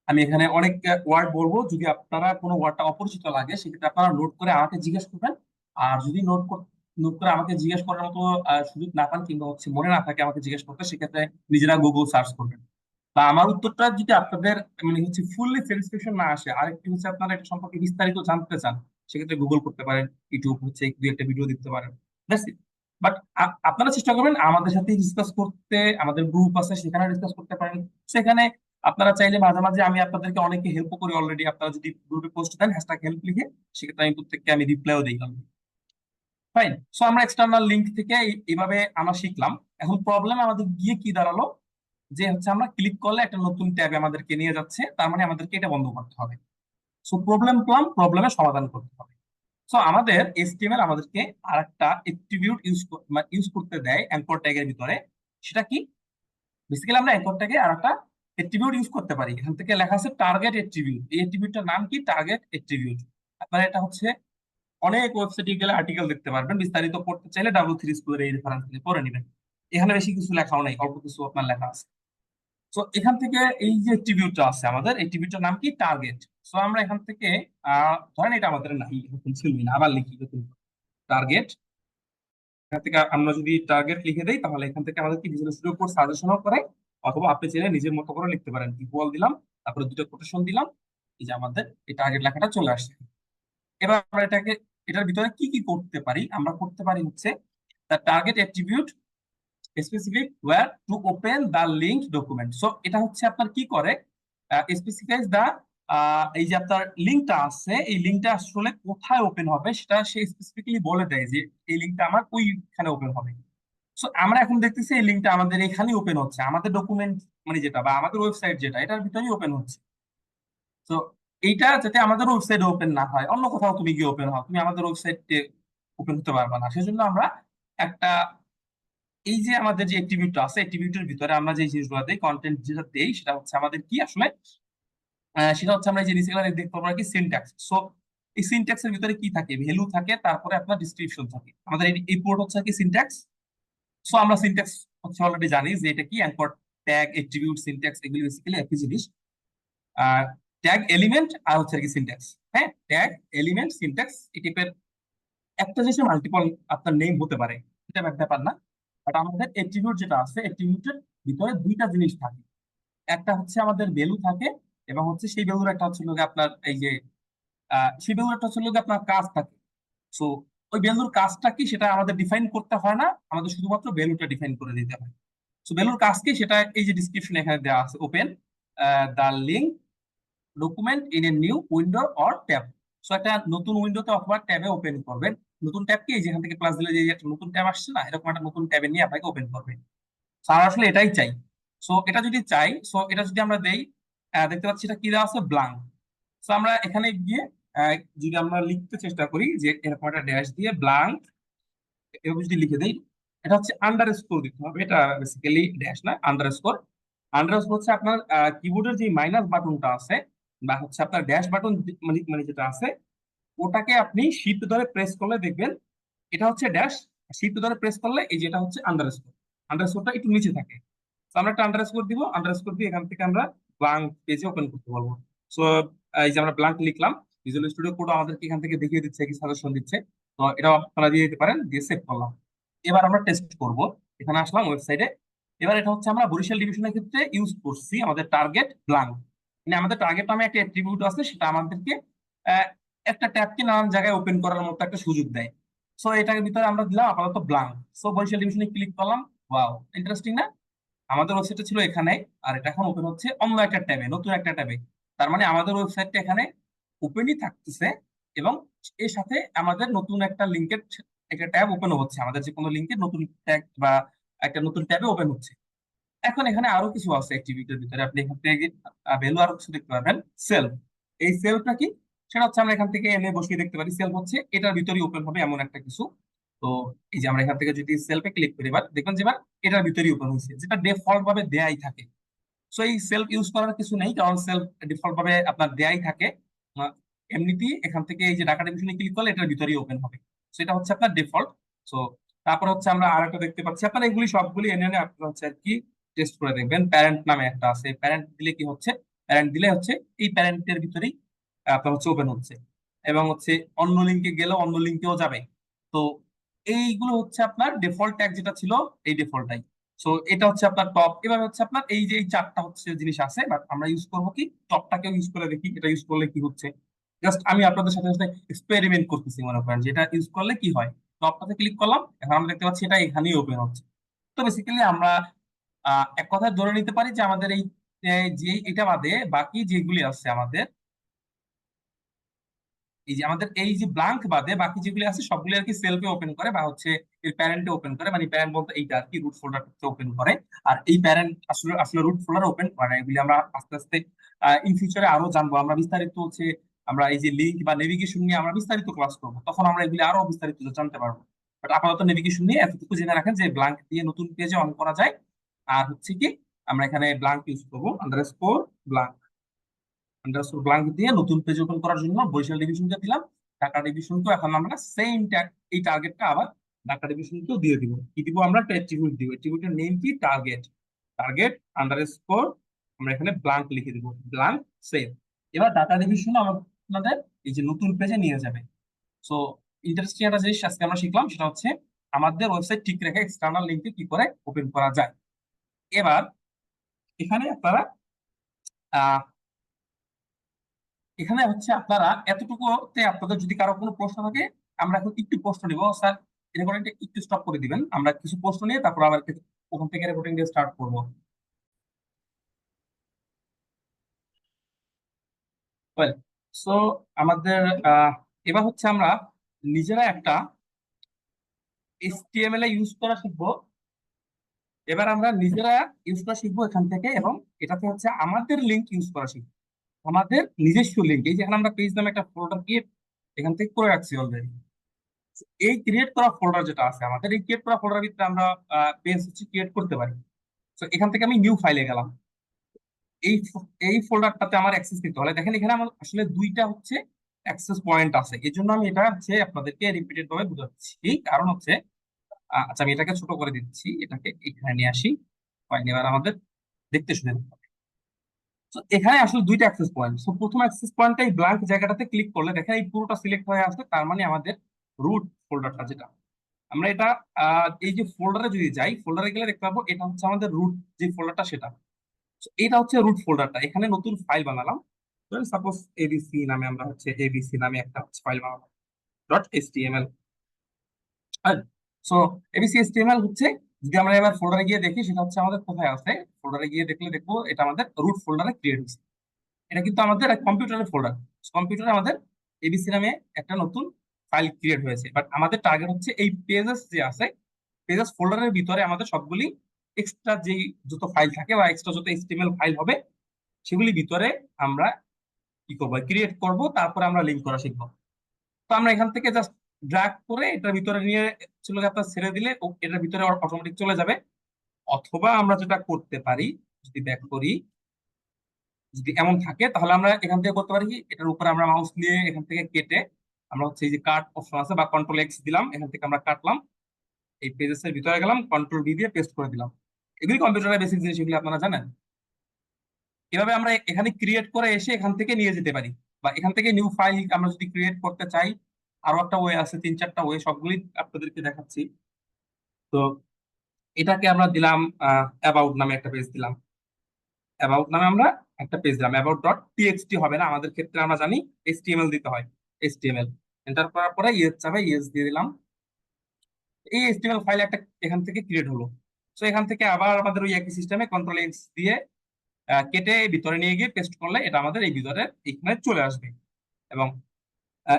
আমি এখানে অনেক ওয়ার্ড বলবো, যদি আপনারা কোনো ওয়ার্ডটা অপরিচিত লাগে সেক্ষেত্রে আপনারা নোট করে আমাকে জিজ্ঞেস করবেন। আর যদি নোট করে আমাকে জিজ্ঞেস করার মতো সুযোগ না পান, কিংবা হচ্ছে মনে না থাকে আমাকে জিজ্ঞেস করতে, সেক্ষেত্রে নিজেরা গুগল সার্চ করবেন। বা আমার উত্তরটা যদি আপনাদের মানে হচ্ছে ফুললি স্যাটিসফ্যাকশন না আসে, আরেকটি হচ্ছে আপনারা এটা সম্পর্কে বিস্তারিত জানতে চান, সেক্ষেত্রে গুগল করতে পারেন, ইউটিউব হচ্ছে দুই একটা ভিডিও দেখতে পারেন, দ্যাটস ইট। বাট আপনারা চেষ্টা করবেন আমাদের সাথে ডিসকাস করতে, আমাদের গ্রুপ আছে সেখানে ডিসকাস করতে পারেন। সেখানে আপনারা চাইলে মাঝে মাঝে আমি আপনাদেরকে অনেকে হেল্প করি অলরেডি, আপনারা যদি গ্রুপে পোস্ট দেন হ্যাশট্যাগ হেল্প লিখে, সেক্ষেত্রে আমি প্রত্যেককে আমি রিপ্লাইও দিই। ফাইন। সো আমরা এক্সটার্নাল লিংক থেকে এইভাবে আমরা শিখলাম। এখন প্রবলেম আমাদের গিয়ে কি দাঁড়ালো, যে হচ্ছে আমরা ক্লিক করলে একটা নতুন ট্যাবে আমাদেরকে নিয়ে যাচ্ছে, তার মানে আমাদেরকে এটা বন্ধ করতে হবে। সো প্রবলেম প্লাম, প্রবলেমের সমাধান করতে হবে। সো আমাদের এইচটিএমএল আমাদেরকে আরেকটা অ্যাট্রিবিউট ইউজ করতে দেয় অ্যাঙ্কর ট্যাগের ভিতরে। সেটা কি? বেসিক্যালি আমরা অ্যাঙ্কর ট্যাগে আরেকটা অ্যাট্রিবিউট ইউজ করতে পারি। এখান থেকে লেখা আছে টার্গেট অ্যাট্রিবিউট। এই অ্যাট্রিবিউটটার নাম কি? Target attribute. আপনারা এটা হচ্ছে অনেক ওয়েবসাইটে গেলে আর্টিকেল দেখতে পারবেন, বিস্তারিত পড়তে চাইলে W3 স্কুলের এই রেফারেন্স থেকে পড়ে নেবেন। এখানে বেশি কিছু লেখাও নাই, অল্প কিছু আপনার লেখা আছে। তো এখান থেকে এই যে অ্যাট্রিবিউটটা আছে আমাদের, অ্যাট্রিবিউটটার নাম কি? টার্গেট। সো আমরা এখান থেকে ধরেন এটা আমাদের নাই, এরকম ছিলই না, আবার লিখি টার্গেট। এখান থেকে আমরা যদি টার্গেট লিখে দেই, তাহলে এখান থেকে আমাদের কি ভিজুয়াল স্টুডিও কোড সাজেশনও করে, অথবা আপনি চাইলে নিজের মতো করে লিখতে পারেন। ইকুয়াল দিলাম, তারপরে দুটো কোটেশন দিলাম, এই যে আমাদের এই টার্গেট লেখাটা চলে আসছে। এবার আমরা এটাকে, এটার ভিতরে কি কি করতে পারি? আমরা করতে পারি হচ্ছে the target attribute specific wire to open the link document. So এটা হচ্ছে আপনার কি করে, স্পেসিফাইজ দ্য, এই যে আপনার লিঙ্কটা আছে, এই লিঙ্কটা আসলে কোথায় ওপেন হবে সেটা সে স্পেসিফিকলি বলে দেয় যে এই লিঙ্কটা আমার ওইখানে ওপেন হবে। সো আমরা এখন দেখতেছি এই লিঙ্কটা আমাদের এখানেই ওপেন হচ্ছে, আমাদের ডকুমেন্ট মানে যেটা বা আমাদের ওয়েবসাইট যেটা, এটার ভিতরেই ওপেন হচ্ছে। তো এইটা যাতে আমাদের ওয়েবসাইটে ওপেন না হয়, অন্য কোথাও তুমি গিয়ে ওপেন হও, তুমি আমাদের ওয়েবসাইটে ওপেন হতে পারবে না। সেজন্য আমরা একটা, এই যে আমাদের যে অ্যাট্রিবিউটটা আছে, অ্যাট্রিবিউটের ভিতরে আমরা যে জিনিসগুলো দেই, কন্টেন্ট যেটা দেই, সেটা হচ্ছে আমাদের কি আসলে, সেটা হচ্ছে আমরা এই যে নিচে দেখতে পাবো কি সিনট্যাক্স। সো এই সিনট্যাক্স এর ভিতরে কি থাকে? ভ্যালু থাকে, তারপরে আপনার ডিসক্রিপশন থাকে। আমাদের এই পোর্ট হচ্ছে কি সিনট্যাক্স। সো আমরা সিনট্যাক্স হচ্ছে অলরেডি জানি যে এটা কি, অ্যাঙ্কর ট্যাগ, অ্যাট্রিবিউট, সিনট্যাক্স এগুলি বেসিক্যালি একই জিনিস। আর ট্যাগ, এলিমেন্ট আর হচ্ছে কি সিনট্যাক্স। হ্যাঁ, ট্যাগ, এলিমেন্ট, সিনট্যাক্স এই টাইপের একটা জিনিসের মাল্টিপল আপনার নেম হতে পারে, এটা ব্যাপার না। বাট আমাদের অ্যাট্রিবিউট যেটা আছে, অ্যাট্রিবিউটের ভিতরে দুইটা জিনিস থাকে। একটা হচ্ছে আমাদের ভ্যালু থাকে, এবং হচ্ছে সেই ভ্যালুর একটা হচ্ছে লোকে আপনার এই যে সেই ভ্যালুর একটা হচ্ছে লোকে আপনার কাজ থাকে। সো ওই ভ্যালুর কাজটা কি সেটা আমাদের ডিফাইন করতে হয় না, আমাদের শুধুমাত্র ভ্যালুটা ডিফাইন করে দিতে হয়। সো ভ্যালুর কাজ কি সেটা এই যে ডিসক্রিপশন এখানে দেওয়া আছে, open the link document in a new window or tab. So একটা নতুন উইন্ডোতে অথবা ট্যাবে ওপেন করবেন। নতুন ট্যাব কি, যেখান থেকে প্লাস দিলে যে একটা নতুন ট্যাব আসছে না, এরকম একটা নতুন ট্যাবে নিয়ে আপনাকে ওপেন করবে। স্যার আসলে এটাই চাই। সো এটা যদি চাই, সো এটা যদি আমরা দেই, দেখতে পাচ্ছি এটা কি দেওয়া আছে, ব্লাঙ্ক। সো আমরা এখানে গিয়ে যদি আমরা লিখতে চেষ্টা করি যে এরকম একটা ড্যাশ দিয়ে ব্লাঙ্ক, এরকম যদি লিখে দেই, এটা হচ্ছে আন্ডার স্কোর দিতে হবে, এটা বেসিক্যালি ড্যাশ না, আন্ডার স্কোর। আন্ডার স্কোর হচ্ছে আপনার কিবোর্ডের যে মাইনাস বাটনটা আছে, বা হচ্ছে আপনার ড্যাশ বাটন মানে মানে যেটা আছে, ওটাকে আপনি শিফট ধরে প্রেস করলে দেখবেন এটা হচ্ছে ড্যাশ, শিফট ধরে প্রেস করলে এই যেটা হচ্ছে আন্ডার স্কোর। আন্ডার স্কোরটা একটু নিচে থাকে। তো আমরা একটা আন্ডার স্কোর দিব, আন্ডার স্কোর দিয়ে এখান থেকে আমরা ব্লাঙ্ক পেজে ওপেন করতে পারবো। সো এই যে আমরা ব্লাঙ্ক লিখলাম, ভিজুয়াল স্টুডিও কোড আমাদেরকে এখান থেকে দেখিয়ে দিচ্ছে, কি সাজেশন দিচ্ছে। তো এটাও আপনারা দিয়ে দিতে পারেন, দিয়ে সেভ করলাম। এবার আমরা টেস্ট করব। এখানে আসলাম ওয়েবসাইটে। এবার এটা হচ্ছে আমরা বরিশাল ডিভিশনের ক্ষেত্রে ইউজ করছি আমাদের টার্গেট ব্লাঙ্ক। মানে আমাদের টার্গেট নামে একটা অ্যাট্রিবিউট আছে, সেটা আমাদেরকে আহ, একটা ট্যাবকে নানান জায়গায় ওপেন করার মতো একটা সুযোগ দেয়। সো এটার ভিতরে আমরা দিলাম আপাতত ব্লাঙ্ক। সো বরিশাল ডিভিশনে ক্লিক করলাম। ওয়াও, ইন্টারেস্টিং না? আমাদের ওয়েবসাইটটা ছিল এখানে, আর এটা এখন ওপেন হচ্ছে অন্য একটা ট্যাবে, নতুন একটা ট্যাবে। তার মানে আমাদের ওয়েবসাইটটা এখানে ওপেনই থাকতেছে, এবং এর সাথে আমাদের নতুন একটা লিঙ্কের একটা ট্যাব ওপেন হচ্ছে, আমাদের যে কোনো লিঙ্কের নতুন ট্যাগ বা একটা নতুন ট্যাবে ওপেন হচ্ছে। এখন এখানে আরো কিছু আছে অ্যাক্টিভিটির ভিতরে, আপনি এখান থেকে ভ্যালু আরো কিছু দেখতে পারবেন। সেলফ, এই সেলফটা কি? সেটা হচ্ছে আমরা এখান থেকে এনে বসিয়ে দেখতে পারি। সেলফ হচ্ছে এটার ভিতরেই ওপেন হবে এমন একটা কিছু। তো এই যে আমরা এখান থেকে যদি সেলফে ক্লিক করি, এবার দেখবেন যে এবার এটার ভিতরেই ওপেন হয়েছে, যেটা ডিফল্ট ভাবে দেয়াই থাকে। সো এই সেলফ ইউজ করার কিছু নেই, কারণ সেলফ ডিফল্ট ভাবে আপনার দেয়াই থাকে। এমনিতেই এখান থেকে এই যে ঢাকা ডিভিশনে ক্লিক করলে এটার ভিতরেই ওপেন হবে। সেটা হচ্ছে আপনার ডিফল্ট। সো তারপর হচ্ছে আমরা আরেকটা দেখতে পাচ্ছি, আপনারা এগুলি সবগুলি এনে এনে আপনারা হচ্ছে আর কি টেস্ট করে দেখবেন। প্যারেন্ট নামে একটা আছে, প্যারেন্ট দিলে কি হচ্ছে, প্যারেন্ট দিলে হচ্ছে এই প্যারেন্টের ভিতরেই আপনার হচ্ছে ওপেন হচ্ছে, এবং হচ্ছে অন্য লিঙ্কে গেলেও অন্য লিঙ্কেও যাবে। তো এইগুলো হচ্ছে আপনার ডিফল্ট ট্যাগ যেটা ছিল, এই ডিফল্টটাই। সো এটা হচ্ছে আপনার টপ। এবার হচ্ছে আপনার এই যে এই চারটা হচ্ছে জিনিস আছে, বাট আমরা ইউজ করবো কি, টপটাকেও ইউজ করে দেখি এটা ইউজ করলে কি হচ্ছে। জাস্ট আমি আপনাদের সাথে সাথে এক্সপেরিমেন্ট করতেছি, মনে করেন যে এটা ইউজ করলে কি হয়। টপটাতে ক্লিক করলাম, এখন আমরা দেখতে পাচ্ছি এটা এখানেই ওপেন হচ্ছে। তো বেসিক্যালি আমরা এক কথায় ধরে নিতে পারি যে আমাদের এই যে এটা বাদে বাকি যেগুলি আছে আমাদের, এই যে আমাদের এই যে ব্লাঙ্ক বাদে বাকি যেগুলি আছে সবগুলি আর কি সেলফে ওপেন করে, বা হচ্ছে এর প্যারেন্টে ওপেন করে, মানে প্যারেন্ট বলতে এইটা আর কি রুট ফোল্ডারতে ওপেন করে। আর এই প্যারেন্ট আসলে আসলে রুট ফোল্ডার ওপেন করে না। এগুলি আমরা আস্তে আস্তে ইন ফিউচারে আরো জানবো, আমরা বিস্তারিত হচ্ছে আমরা এই যে লিঙ্ক বা নেভিগেশন নিয়ে আমরা বিস্তারিত ক্লাস করবো, তখন আমরা এগুলি আরো বিস্তারিত জানতে পারবো। বাট আপাতত নেভিগেশন নিয়ে এতটুকু জেনে রাখেন যে ব্লাঙ্ক দিয়ে নতুন পেজে অন করা যায়। আর হচ্ছে কি, আমরা এখানে ব্লাঙ্ক ইউজ করবো, আন্ডারস্কোর ব্লাঙ্ক। আন্ডারস্কোর ব্লাঙ্ক দিয়ে নতুন পেজ ওপেন করার জন্য বরিশাল ডিভিশনকে দিলাম। ঢাকা ডিভিশনকেও এখন আমরা সেম এই টার্গেটটা আবার ঢাকা ডিভিশনকেও দিয়ে দিব। কি দিব, আমরা একটা অ্যাট্রিবিউট দিব, অ্যাট্রিবিউটের নেম কি, টার্গেট। টার্গেট আন্ডারস্কোর আমরা এখানে ব্লাঙ্ক লিখে দিব, ব্লাঙ্ক সেভ। এবার ঢাকা ডিভিশন আপনাদের এই যে নতুন পেজে নিয়ে যাবে। সো ইন্টারেস্টিং একটা জিনিস আজকে আমরা শিখলাম, সেটা হচ্ছে আমাদের ওয়েবসাইট ঠিক রেখে এক্সটার্নাল লিঙ্কে কি করে ওপেন করা যায়। এবার এখানে আপনারা আহ এখানে হচ্ছে আপনারা এতটুকুতে আপনাদের যদি কারো কোনো প্রশ্ন থাকে, আমরা এখন একটু প্রশ্ন নিব স্যার। রেকর্ডিংটা একটু স্টপ করে দিবেন, আমরা কিছু প্রশ্ন নিয়ে তারপর আবার ওখান থেকে রেকর্ডিং দিয়ে স্টার্ট করবো। ওয়েল, সো আমাদের এবার হচ্ছে আমরা নিজেরা একটা HTML এ ইউজ করা শিখবো। এবার আমরা নিজেরা ইউজ করা শিখবো এখান থেকে, এবং এটাতে হচ্ছে আমাদের লিঙ্ক ইউজ করা শিখবো, আমাদের নিজস্ব লিঙ্ক। এই যে এখানে আমরা পেজ নামে একটা ফোল্ডার ক্রিয়েট এখান থেকে করে রাখছি অলরেডি। এই ক্রিয়েট করা ফোল্ডার যেটা আছে আমাদের, এই ক্রিয়েট করা ফোল্ডারের ভিতরে আমরা পেজ হচ্ছে ক্রিয়েট করতে পারি। তো এখান থেকে আমি নিউ ফাইলে গেলাম। এই ফোল্ডারটাতে আমার অ্যাক্সেস দিতে হলে দেখেন এখানে আমার আসলে দুইটা হচ্ছে অ্যাক্সেস পয়েন্ট আছে। এই জন্য আমি এটা হচ্ছে আপনাদেরকে রিপিটেড ভাবে বুঝাচ্ছি। এই কারণ হচ্ছে আচ্ছা আমি এটাকে ছোট করে দিচ্ছি, এটাকে এখানে নিয়ে আসি। ফাইন, এবার আমাদের দেখতে শুনে তো এখানে আসলে দুইটা অ্যাক্সেস পয়েন্ট। তো প্রথম অ্যাক্সেস পয়েন্টটা এই ব্ল্যাঙ্ক জায়গাটাতে ক্লিক করলে দেখেন এই পুরোটা সিলেক্ট হয়ে আসবে, তার মানে আমাদের রুট ফোল্ডারটা যেটা আমরা এটা এই যে ফোল্ডারে যদি যাই, ফোল্ডারে গেলে দেখতে পাবো এটা হচ্ছে আমাদের রুট যে ফোল্ডারটা সেটা। So, এটা হচ্ছে রুট ফোল্ডারটা। এখানে নতুন ফাইল বানালাম, সাপোজ এবিসি নামে, আমরা হচ্ছে এবিসি নামে একটা ফাইল বানালাম, dot HTML. So ABC HTML হচ্ছে, যদি আমরা এবার ফোল্ডারে গিয়ে দেখি সেটা হচ্ছে আমাদের কোথায় আছে, ফোল্ডারে গিয়ে দেখলে দেখবো এটা আমাদের রুট ফোল্ডারে ক্রিয়েট হয়েছে। এটা কিন্তু আমাদের কম্পিউটারের ফোল্ডার। কম্পিউটারে আমাদের এবিসি নামে একটা নতুন ফাইল ক্রিয়েট হয়েছে, বাট আমাদের টার্গেট হচ্ছে এই পেজেস যে আছে, পেজেস ফোল্ডারের ভিতরে আমাদের সবগুলি এক্সট্রা যে যত ফাইল থাকে বা এক্সট্রা যত এইচটিএমএল ফাইল হবে সেগুলি ভিতরে আমরা কি করবো, ক্রিয়েট করব, তারপরে আমরা লিঙ্ক করা শিখবো। তো আমরা এখান থেকে জাস্ট ড্র্যাগ করে এটার ভিতরে নিয়ে চলে যাতে ছেড়ে দিলে এটার ভিতরে অটোমেটিক চলে যাবে। অথবা আমরা যেটা করতে পারি, যদি ব্যাক করি, যদি এমন থাকে তাহলে আমরা এখান থেকে করতে পারি কি, এটার উপরে আমরা মাউস নিয়ে এখান থেকে কেটে আমরা হচ্ছে এই যে কাট অপশন আছে বা কন্ট্রোল এক্স দিলাম, এখান থেকে আমরা কাটলাম, এই পেজেস এর ভিতরে গেলাম, কন্ট্রোল ভি দিয়ে পেস্ট করে দিলাম। এগুলি কম্পিউটারের বেসিক জিনিস, এগুলি আপনারা জানেন। এভাবে আমরা এখানে ক্রিয়েট করে এসে এখান থেকে নিয়ে যেতে পারি, বা এখান থেকে নিউ ফাইল আমরা যদি ক্রিয়েট করতে চাই, আরো একটা ওয়ে আছে, তিন চারটা ওয়ে, সবগুলি আপনাদেরকে দেখাচ্ছি। তো এটাকে আমরা দিলাম অ্যাবাউট নামে একটা পেজ দিলাম, অ্যাবাউট নামে আমরা একটা পেজ দিলাম, অ্যাবাউট ডট টিএক্সটি হবে না আমাদের ক্ষেত্রে, আমরা জানি এইচটিএমএল দিতে হয়। এইচটিএমএল এন্টার করার পরে ইয়েস চাবে, ইয়েস দিয়ে দিলাম। এই এইচটিএমএল ফাইল একটা এখান থেকে ক্রিয়েট হলো। তো এখান থেকে আবার আমাদের ওই একই সিস্টেমে কন্ট্রোল এক্স দিয়ে কেটে ভিতরে নিয়ে গিয়ে পেস্ট করলে এটা আমাদের এই ভিতরে এখানে চলে আসবে। এবং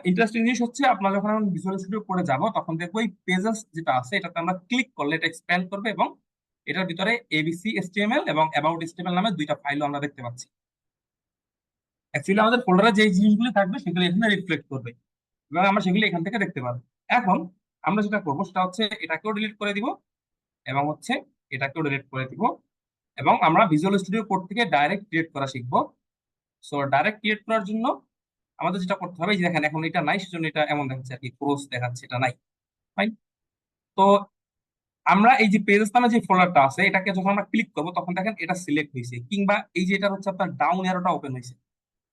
ইন্টারেস্টিং জিনিস হচ্ছে, আপনার যখন আমরা ভিজুয়াল স্টুডিও করে যাব তখন দেখবো এই পেজেস যেটা আছে এটাতে আমরা ক্লিক করলে এটা এক্সপ্যান্ড করবে, এবং এটার ভিতরে এবিসি এসটিএমএল এবং অ্যাবাউট এসটিএমএল নামে দুইটা ফাইলও আমরা দেখতে পাচ্ছি। অ্যাকচুয়ালি আমাদের ফোল্ডারে যে জিনিসগুলি থাকবে সেগুলো এখানে রিফ্লেক্ট করবে, এবং আমরা সেগুলি এখান থেকে দেখতে পাবো। এখন আমরা যেটা করবো সেটা হচ্ছে এটাকেও ডিলিট করে দিব, এবং হচ্ছে এটাকেও ডিলিট করে দিব, এবং আমরা ভিজুয়াল স্টুডিও কোড থেকে ডাইরেক্ট ক্রিয়েট করা শিখবো। সো ডাইরেক্ট ক্রিয়েট করার জন্য আমাদের যেটা করতে হবে, এই যে দেখেন এখন এটা নাই, সেজন্য এটা এমন দেখাচ্ছে আর কি, ক্রস দেখাচ্ছে, এটা নাই। ফাইন। তো আমরা এই যে পেজেস নামে যে ফোল্ডারটা আছে এটাকে যখন আমরা ক্লিক করবো তখন দেখেন এটা সিলেক্ট হয়েছে, কিংবা এই যে এটা হচ্ছে আপনার ডাউন অ্যারোটা ওপেন হয়েছে।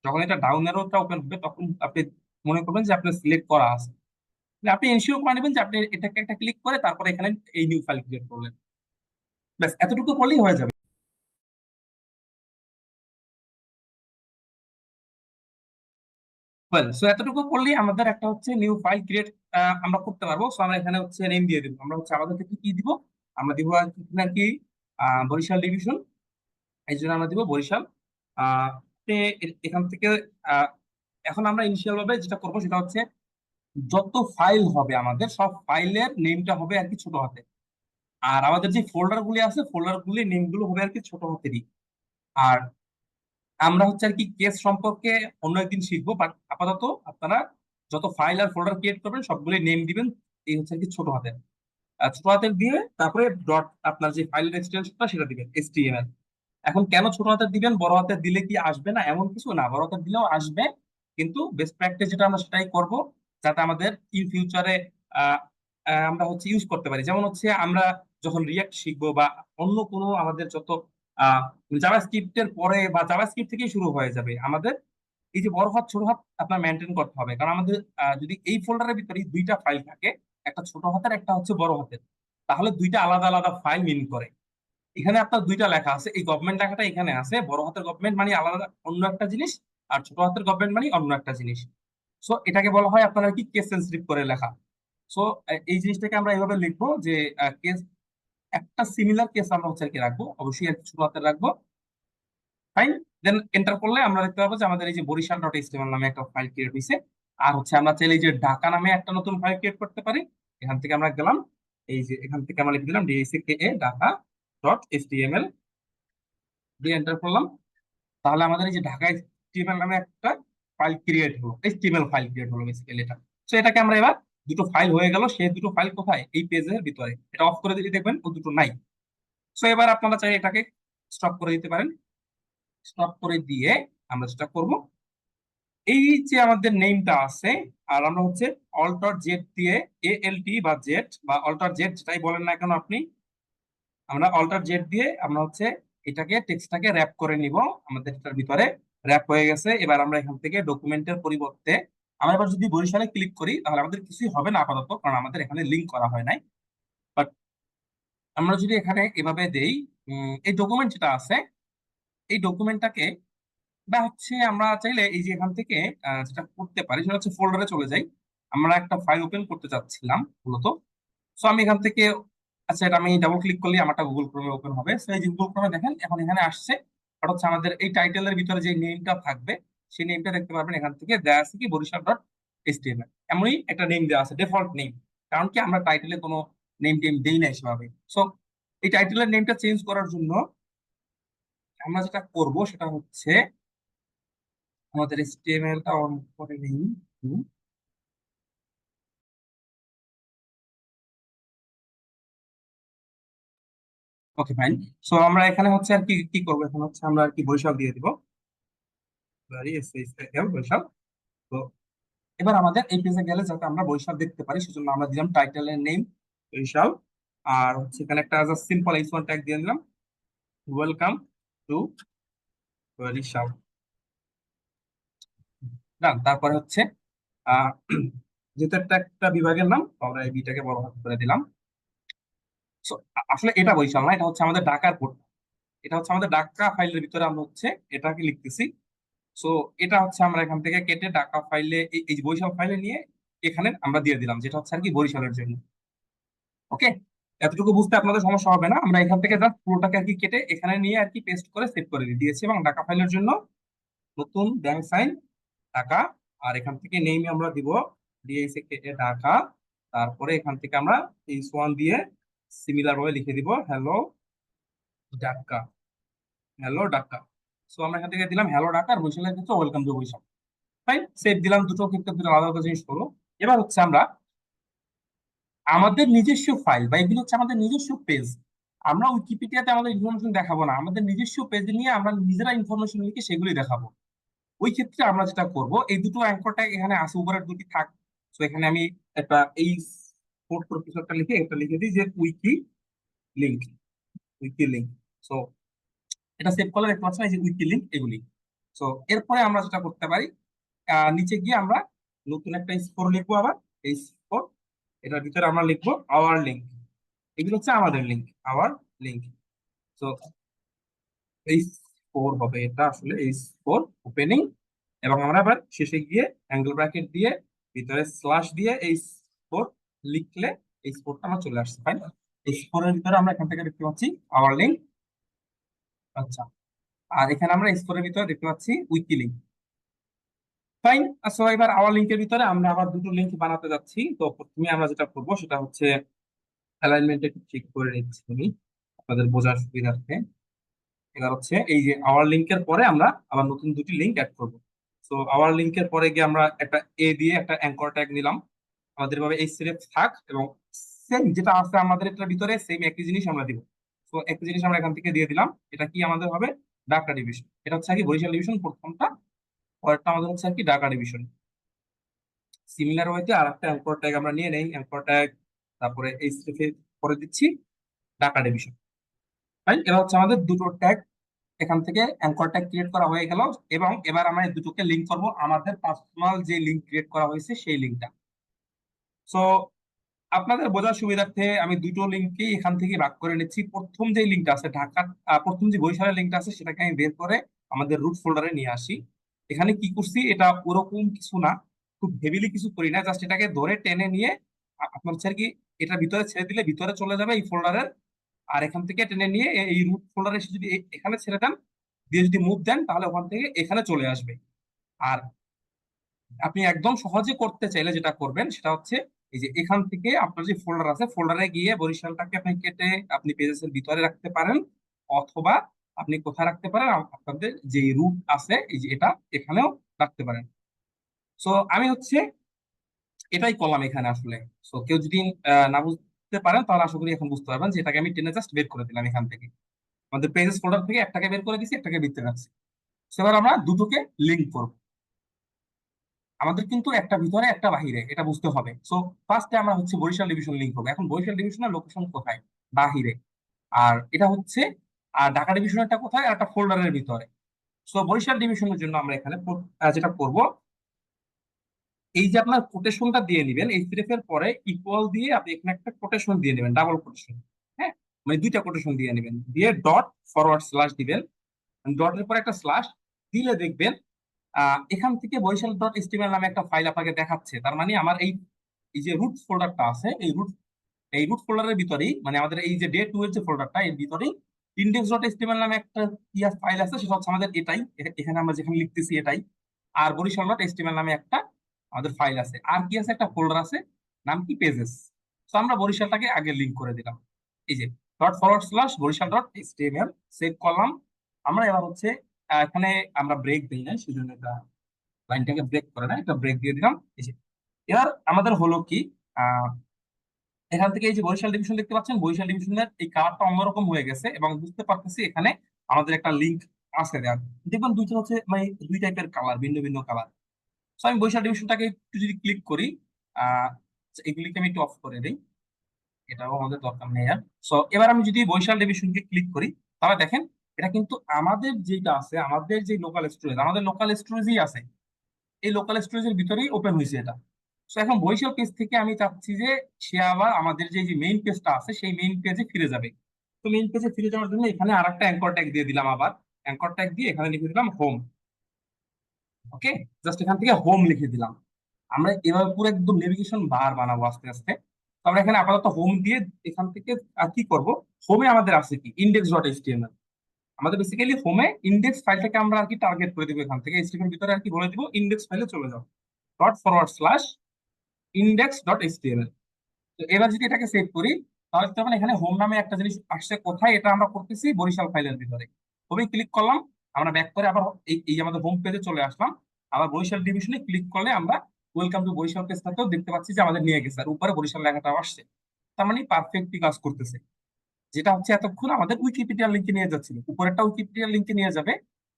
যখন এটা ডাউন অ্যারোটা ওপেন হবে তখন আপনি মনে করবেন যে আপনার সিলেক্ট করা আছে। মানে আপনি এনশিওর করে নেবেন যে আপনি এটাকে একটা ক্লিক করে তারপরে এখানে এই নিউ ফাইল ক্রিয়েট করলেন। ব্যাস এতটুকু করলেই হয়ে যাবে। ওয়েল, সো এতটুকু করলেই আমাদের একটা হচ্ছে নিউ ফাইল ক্রিয়েট আমরা করতে পারবো। সো আমরা এখানে হচ্ছে নেম দিয়ে দিব। আমরা হচ্ছে আমাদের থেকে কি দিব, আমরা দিব আর কি আর কি বরিশাল ডিভিশন। এই জন্য আমরা দিব বরিশাল। আহ এখান থেকে আহ, এখন আমরা ইনিশিয়াল ভাবে যেটা করবো সেটা হচ্ছে যত ফাইল হবে আমাদের সব ফাইলের নেমটা হবে আর কি ছোট হাতে। আর আমাদের যে ফোল্ডার গুলি আছে ফোল্ডার গুলি নেম গুলো হবে আর কি ছোট হাতেরই। আর আমরা হচ্ছে আর কি কেস সম্পর্কে অন্য একদিন শিখবো, বাট আপাতত আপনারা যত ফাইল আর ফোল্ডার ক্রিয়েট করবেন সবগুলি নেম দিবেন এই হচ্ছে আর কি ছোট হাতের। আর ছোট হাতের দিয়ে তারপরে ডট আপনার যে ফাইলের এক্সটেনশনটা সেটা দিবেন HTML। এখন কেন ছোট হাতের দিবেন, বড় হাতের দিলে কি আসবে না এমন কিছু না, বড় হাতের দিলেও আসবে, কিন্তু বেস্ট প্র্যাকটিস যেটা আমরা সেটাই করব, যাতে আমাদের ইন ফিউচারে আমরা হচ্ছে ইউজ করতে পারি। যেমন হচ্ছে আমরা যখন রিয়াক্ট শিখবো বা অন্য কোনো আমাদের যত জাভাস্ক্রিপ্টের পরে বা জাভাস্ক্রিপ্ট থেকেই শুরু হয়ে যাবে আমাদের এই যে বড় হাত ছোট হাত আপনার মেনটেন করতে হবে। কারণ আমাদের যদি এই ফোল্ডারের ভিতরে দুইটা ফাইল থাকে, একটা ছোট হাতের একটা হচ্ছে বড় হাতের, তাহলে দুইটা আলাদা আলাদা ফাইল মিন করে। এখানে আপনার দুইটা লেখা আছে, এই গভর্নমেন্ট লেখাটা এখানে আছে, বড় হাতের গভর্নমেন্ট মানে আলাদা অন্য একটা জিনিস, আর ছোট হাতের গভর্নমেন্ট মানে অন্য একটা জিনিস। সো এটাকে বলা হয় আপনারা কি কেস সেন্সিটিভ করে লেখা। সো এই জিনিসটাকে আমরা এইভাবে লিখবো যে কেস, একটা সিমিলার কেস আমরা হচ্ছে আর কি রাখবো, অবশ্যই আর কি ছোট হাতের রাখবো। ফাইন। দেন এন্টার করলে আমরা দেখতে পাবো যে আমাদের এই যে বরিশাল ডট এইচটিএমএল নামে একটা ফাইল ক্রিয়েট হয়েছে। আর হচ্ছে আমরা চাইলে এই যে ঢাকা নামে একটা নতুন ফাইল ক্রিয়েট করতে পারি। এখান থেকে আমরা গেলাম, এই যে এখান থেকে আমরা লিখে দিলাম DACKA ঢাকা ডট এইচটিএমএল, দিয়ে এন্টার করলাম। তাহলে আমাদের এই যে ঢাকা এইচটিএমএল নামে একটা ফাইল ক্রিয়েট হলো, এইচটিএমএল ফাইল ক্রিয়েট হলো বেসিক্যালি এটা। তো এটাকে আমরা এবার দুটো ফাইল হয়ে গেল, সেই দুটো ফাইল কোথায়, এই পেজের ভিতরে। এটা অফ করে দিলে দেখবেন ও দুটো নাই। তো এবার আপনারা চাই এটাকে স্টপ করে দিতে পারেন। স্টপ করে দিয়ে আমরা যেটা করব, এই যে আমাদের নেমটা আছে, আর আমরা হচ্ছে অল্টার জেড দিয়ে, ALT বা জেড বা অল্টার জেড যেটাই বলেন না কেন আপনি, আমরা অল্টার জেড দিয়ে আমরা হচ্ছে এটাকে টেক্সটটাকে র্যাপ করে নিব আমাদের এটার ভিতরে। র্যাপ হয়ে গেছে। এবার আমরা এখান থেকে ডকুমেন্টের পরিবর্তে আমরা এবার যদি বরিশালে ক্লিক করি তাহলে আমাদের কিছুই হবে না আপাতত, কারণ আমাদের এখানে লিংক করা হয় নাই। বাট আমরা যদি এখানে এভাবে দেই, এই ডকুমেন্ট যেটা আছে এই ডকুমেন্টটাকে, বা হচ্ছে আমরা চাইলে এই যে এখান থেকে যেটা করতে পারি সেটা হচ্ছে ফোল্ডারে চলে যাই। আমরা একটা ফাইল ওপেন করতে চাচ্ছিলাম মূলত। সো আমি এখান থেকে, আচ্ছা এটা আমি ডাবল ক্লিক করলে আমারটা গুগল ক্রোমে ওপেন হবে। সো এই যে গুগল ক্রোমে দেখেন এখন এখানে আসছে, আর হচ্ছে আমাদের এই টাইটেলের ভিতরে যে নেমটা থাকবে সেই নেমটা দেখতে পারবেন এখান থেকে দেওয়া আছে কি বরিশাল ডট HTML। এমনই একটা নেম দেওয়া আছে, ডিফল্ট নেম। কারণ কি আমরা টাইটেলে কোনো নেম টেম দেই না সেভাবে। সো এই টাইটেলের নেমটা চেঞ্জ করার জন্য আমরা যেটা করব সেটা হচ্ছে আমাদের HTML টা অন করে নিই। Okay fine. সো আমরা এখানে হচ্ছে আর কি কি করবো, এখন হচ্ছে আমরা আর কি বরিশাল দিয়ে দিব। বরিশাল। তো এবার আমাদের এই পেজে গেলে যাতে আমরা বরিশাল দেখতে পারি সেজন্য আমরা দিলাম টাইটেলের নেম বরিশাল। আর হচ্ছে এখানে একটা সিম্পল H1 ট্যাগ দিয়ে দিলাম, ওয়েলকাম টু বরিশাল। ডান। তারপরে হচ্ছে আহ যেহেতু একটা একটা বিভাগের নাম তো আমরা এই বিটাকে বড় হাত করে দিলাম। So, আসলে এটা বরিশাল না, এটা হচ্ছে আমাদের ঢাকার কোড। এটা হচ্ছে আমাদের ঢাকা ফাইলের ভিতরে আমরা হচ্ছে এটাকে লিখতেছি। সো এটা হচ্ছে আমরা এখান থেকে কেটে ঢাকা ফাইলে এই যে বরিশাল ফাইলে নিয়ে এখানে আমরা দিয়ে দিলাম, যেটা হচ্ছে আর কি বরিশালের জন্য। ওকে, এতটুকু বুঝতে আপনাদের সমস্যা হবে না। আমরা এখান থেকে জাস্ট পুরোটাকে আর কি কেটে এখানে নিয়ে আর কি পেস্ট করে সেভ করে দিয়েছি, এবং ঢাকা ফাইলের জন্য নতুন ব্যাংক সাইন ঢাকা। আর এখান থেকে নেমে আমরা দিব ডিএসএ কেটে ঢাকা। তারপরে এখান থেকে আমরা এই সোয়ান দিয়ে সিমিলার ভাবে লিখে দিব hello Dhaka, hello Dhaka. So আমরা এখান থেকে দিলাম হ্যালো ঢাকা, আর বরিশালের ক্ষেত্রে welcome to Barishal. Fine, save দিলাম। দুটো ক্ষেত্রে দুটো আলাদা আলাদা জিনিস হলো। এবার হচ্ছে আমরা আমাদের নিজস্ব ফাইল বা এগুলো হচ্ছে আমাদের নিজস্ব পেজ, আমরা উইকিপিডিয়াতে আমাদের ইনফরমেশন দেখাবো না, আমাদের নিজস্ব পেজ নিয়ে আমরা নিজেরা ইনফরমেশন লিখে সেগুলি দেখাবো। ওই ক্ষেত্রে আমরা যেটা করব, এই দুটো অ্যাঙ্কর ট্যাগ এখানে আছে, উপরের দুটি থাক। তো এখানে আমি একটা এই কোড করে কিছু একটা লিখে একটা লিখে দিই যে wiki link, wiki link. So এটা সেভ করলে দেখতে পাচ্ছেন এই যে উইকি লিঙ্ক এগুলি। সো এরপরে আমরা যেটা করতে পারি, নিচে গিয়ে আমরা নতুন একটা স্কোর লিখবো আবার। এই স্কোর, এটার ভিতরে আমরা লিখবো আওয়ার লিঙ্ক। এগুলো হচ্ছে আমাদের লিঙ্ক, আওয়ার লিঙ্ক। তো H4 হবে এটা, আসলে H4 ওপেনিং, এবং আমরা আবার শেষে গিয়ে অ্যাঙ্গেল ব্র্যাকেট দিয়ে ভিতরে স্ল্যাশ দিয়ে H4 লিখলে H4টা আমার চলে আসছে, ফাইন। H4 এর ভিতরে আমরা এখান থেকে দেখতে পাচ্ছি আওয়ার লিঙ্ক। আচ্ছা, আর এখানে আমরা H4 এর ভিতরে দেখতে পাচ্ছি উইকি লিঙ্ক, ফাইন। আচ্ছা, এবার আওয়ার লিঙ্কের ভিতরে আমরা আবার দুটো লিঙ্ক বানাতে যাচ্ছি। তো প্রথমে আমরা যেটা করবো সেটা হচ্ছে অ্যালাইনমেন্ট একটু ঠিক করে নিচ্ছি আমি আপনাদের বোঝার সুবিধার্থে। এবার হচ্ছে এই যে আওয়ার লিঙ্কের পরে আমরা আবার নতুন দুটি লিঙ্ক অ্যাড করব। তো আওয়ার লিঙ্কের পরে গিয়ে আমরা একটা এ দিয়ে একটা অ্যাঙ্কর ট্যাগ নিলাম, আমাদের ভাবে এই সিলেক্ট থাক, এবং সেম যেটা আছে আমাদের এটার ভিতরে সেম একই জিনিস আমরা দিব। তো একই জিনিস আমরা এখান থেকে দিয়ে দিলাম। এটা কি আমাদের হবে? ঢাকা ডিভিশন। এটা হচ্ছে কি বরিশাল ডিভিশন প্রথমটা, পরেরটা আমাদের হচ্ছে আর কি ঢাকা ডিভিশন। সিমিলার ওয়েতে আর একটা অ্যাঙ্কর ট্যাগ আমরা নিয়ে নেই, অ্যাঙ্কর ট্যাগ, তারপরে এই স্ট্রিপে পরে দিচ্ছি ঢাকা ডিভিশন, ফাইন। এবার হচ্ছে আমাদের দুটো ট্যাগ এখান থেকে অ্যাঙ্কর ট্যাগ ক্রিয়েট করা হয়ে গেল। এবং এবার আমরা এই দুটোকে লিঙ্ক করব আমাদের পার্সোনাল যে লিঙ্ক ক্রিয়েট করা হয়েছে সেই লিঙ্কটা। সো আপনাদের বোঝার সুবিধার্থে আমি দুটো লিঙ্কই এখান থেকে ভাগ করে নিচ্ছি। প্রথম যে লিঙ্কটা আছে ঢাকার, প্রথম যে বরিশালের লিঙ্কটা আছে সেটাকে আমি বের করে আমাদের রুট ফোল্ডারে নিয়ে আসি। এখানে কি করছি, এটা ওরকম কিছু না, খুব হেভিলি কিছু করি না, জাস্ট এটাকে ধরে টেনে নিয়ে আপনার হচ্ছে আর কি এটার ভিতরে ছেড়ে দিলে ভিতরে চলে যাবে এই ফোল্ডারের। আর এখান থেকে টেনে নিয়ে এই রুট ফোল্ডারে এসে যদি এখানে ছেড়ে দেন, দিয়ে যদি মুভ দেন, তাহলে ওখান থেকে এখানে চলে আসবে। আর আপনি একদম সহজে করতে চাইলে যেটা করবেন সেটা হচ্ছে এই যে এখান থেকে আপনার যে ফোল্ডার আছে ফোল্ডারে গিয়ে বরিশালটাকে আপনি কেটে আপনি পেজেসের ভিতরে রাখতে পারেন, অথবা আপনি কোথায় রাখতে পারেন, আপনাদের যে রুট আছে এই যে এটা এখানেও রাখতে পারেন। সো আমি হচ্ছে এটাই করলাম এখানে আসলে। সো কেউ যদি না বুঝতে পারেন তাহলে আশা করি এখন বুঝতে পারবেন যে এটাকে আমি টেনে জাস্ট বের করে দিলাম এখান থেকে। আমাদের পেজেস ফোল্ডার থেকে একটাকে বের করে দিচ্ছি, একটাকে ভিতরে রাখছি। So এবার আমরা দুটোকে লিঙ্ক করব। আমাদের কিন্তু একটা ভিতরে একটা বাহিরে, এটা বুঝতে হবে। সো ফার্স্টে আমরা হচ্ছে বরিশাল ডিভিশন লিংক করবো। এখন বরিশাল ডিভিশনের লোকেশন কোথায়? বাহিরে। আর এটা হচ্ছে, আর ঢাকা ডিভিশনটা কোথায়? একটা ফোল্ডারের ভিতরে। সো বরিশাল ডিভিশনের জন্য আমরা এখানে যেটা করব, এই যে আপনার কোটেশনটা দিয়ে নেবেন এইচডিএফ এর পরে ইকুয়াল দিয়ে আপনি এখানে একটা কোটেশন দিয়ে নেবেন, ডাবল কোটেশন। হ্যাঁ, মানে দুইটা কোটেশন দিয়ে নেবেন, দিয়ে ডট ফরওয়ার্ড স্ল্যাশ দিবেন। ডটের পরে একটা স্ল্যাশ দিলে দেখবেন এখান থেকে বরিশাল ডট এসটিএমএল নামে একটা ফাইল আপনাকে দেখাচ্ছে। তার মানে আমার এই এই যে রুট ফোল্ডারটা আছে এই রুট ফোল্ডারের ভিতরেই, মানে আমাদের এই যে ডে টু এর যে ফোল্ডারটা এর ভিতরেই ইন্ডেক্স ডট এসটিএমএল নামে একটা ফাইল আছে, সেটা হচ্ছে আমাদের এটাই, এখানে আমরা যেখানে লিখতেছি এটাই। আর বরিশাল ডট এসটিএমএল নামে একটা আমাদের ফাইল আছে। আর কি আছে? একটা ফোল্ডার আছে, নাম কি পেজেস। তো আমরা বরিশালটাকে আগে লিংক করে দিলাম, এই যে dot forward slash Barishal dot HTML save করলাম। আমরা এবার হচ্ছে এখানে আমরা ব্রেক দিই না, সেই জন্য এটা লাইনটাকে ব্রেক করে না, একটা ব্রেক দিয়ে দিলাম, এই যে। এবার আমাদের হলো কি, আহ এখান থেকে এই যে বরিশাল ডিভিশন দেখতে পাচ্ছেন, বরিশাল ডিভিশনের এই কালারটা অন্যরকম হয়ে গেছে, এবং বুঝতে পারতেছি এখানে আমাদের একটা লিঙ্ক আছে দেওয়ার। দেখবেন দুইটা হচ্ছে মানে দুই টাইপের কালার, ভিন্ন ভিন্ন কালার। তো আমি বরিশাল ডিভিশনটাকে একটু যদি ক্লিক করি, আহ এগুলিকে আমি একটু অফ করে দিই, এটাও আমাদের দরকার নেই আর। সো এবার আমি যদি বরিশাল ডিভিশনকে ক্লিক করি, তাহলে দেখেন এটা কিন্তু আমাদের যেটা আছে, আমাদের যে লোকাল স্টোরেজ, আমাদের লোকাল স্টোরেজই আছে, এই লোকাল স্টোরেজের ভিতরেই ওপেন হয়েছে এটা। তো এখন বরিশাল পেজ থেকে আমি চাচ্ছি যে সে আবার আমাদের যে মেইন পেজটা আছে সেই মেইন পেজে ফিরে যাবে। তো মেইন পেজে ফিরে যাওয়ার জন্য এখানে আর একটা অ্যাঙ্কর ট্যাগ দিয়ে দিলাম, আবার অ্যাঙ্কর ট্যাগ দিয়ে এখানে লিখে দিলাম হোম। ওকে, জাস্ট এখান থেকে হোম লিখে দিলাম। আমরা এভাবে পুরো একদম নেভিগেশন বার বানাবো আস্তে আস্তে। তো আমরা এখানে আপাতত হোম দিয়ে এখান থেকে আর কি করব, হোমে আমাদের আছে কি ইন্ডেক্স ডট এইচটিএমএল। আমাদের বেসিক্যালি হোমে ইন্ডেক্স ফাইলটাকে আমরা আর কি টার্গেট করে দিব, এখান থেকে এইচটিএমএল ভিতরে আর কি বলে দিব ইন্ডেক্স ফাইলে চলে যাও, dot forward slash index dot HTML. তো এবার যদি এটাকে সেভ করি, তাহলে তখন এখানে হোম নামে একটা জিনিস আসছে, কোথায়? এটা আমরা করতেছি বরিশাল ফাইলের ভিতরে। হোমে ক্লিক করলাম, আমরা ব্যাক করে আবার এই এই আমাদের হোম পেজে চলে আসলাম। আবার বরিশাল ডিভিশনে ক্লিক করলে আমরা ওয়েলকাম টু বরিশাল পেজটাতেও দেখতে পাচ্ছি যে আমাদের নিয়ে গেছে, আর উপরে বরিশাল লেখাটাও আসছে। তার মানে পারফেক্টলি কাজ করতেছে। যেটা হচ্ছে এতক্ষণ আমাদের উইকিপিডিয়া লিঙ্কে নিয়ে যাচ্ছিল, উপরেরটা উইকিপিডিয়া লিঙ্কে নিয়ে যাবে,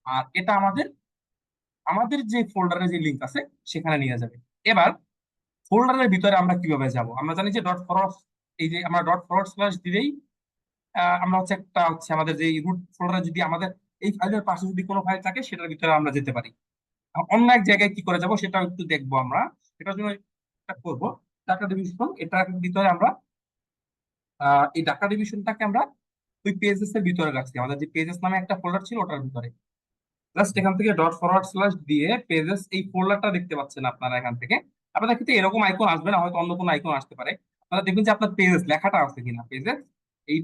আর এটা আমাদের আমাদের যে ফোল্ডারে যে লিঙ্ক আছে সেখানে নিয়ে যাবে। এবার ফোল্ডারের ভিতরে আমরা কিভাবে যাব? আমরা জানি যে ডট ফরওয়ার্ড, এই যে আমরা ডট ফরওয়ার্ড স্ল্যাশ দিলেই আমরা হচ্ছে একটা হচ্ছে আমাদের যে রুট ফোল্ডারে যদি আমাদের এই ফাইলের পাশে যদি কোনো ফাইল থাকে সেটার ভিতরে আমরা যেতে পারি। অন্য এক জায়গায় কি করে যাব সেটাও একটু দেখবো আমরা। সেটার জন্য এটা করবো ঢাকা ডিভিশন, এটার ভিতরে আমরা এই ঢাকা ডিভিশনটাকে আমরা ওই পেজেস এর ভিতরে রাখছি, আমাদের যে পেজেস নামে একটা ফোল্ডার ছিল ওটার ভিতরে। জাস্ট এখান থেকে ডট ফরওয়ার্ড স্ল্যাশ দিয়ে পেজেস এই ফোল্ডারটা দেখতে পাচ্ছেন আপনারা এখান থেকে। আপনাদের ক্ষেত্রে এরকম আইকন আসবে না, হয়তো অন্য কোনো আইকন আসতে পারে। আপনারা দেখবেন যে আপনার পেজেস লেখাটা আছে কিনা, পেজেস এই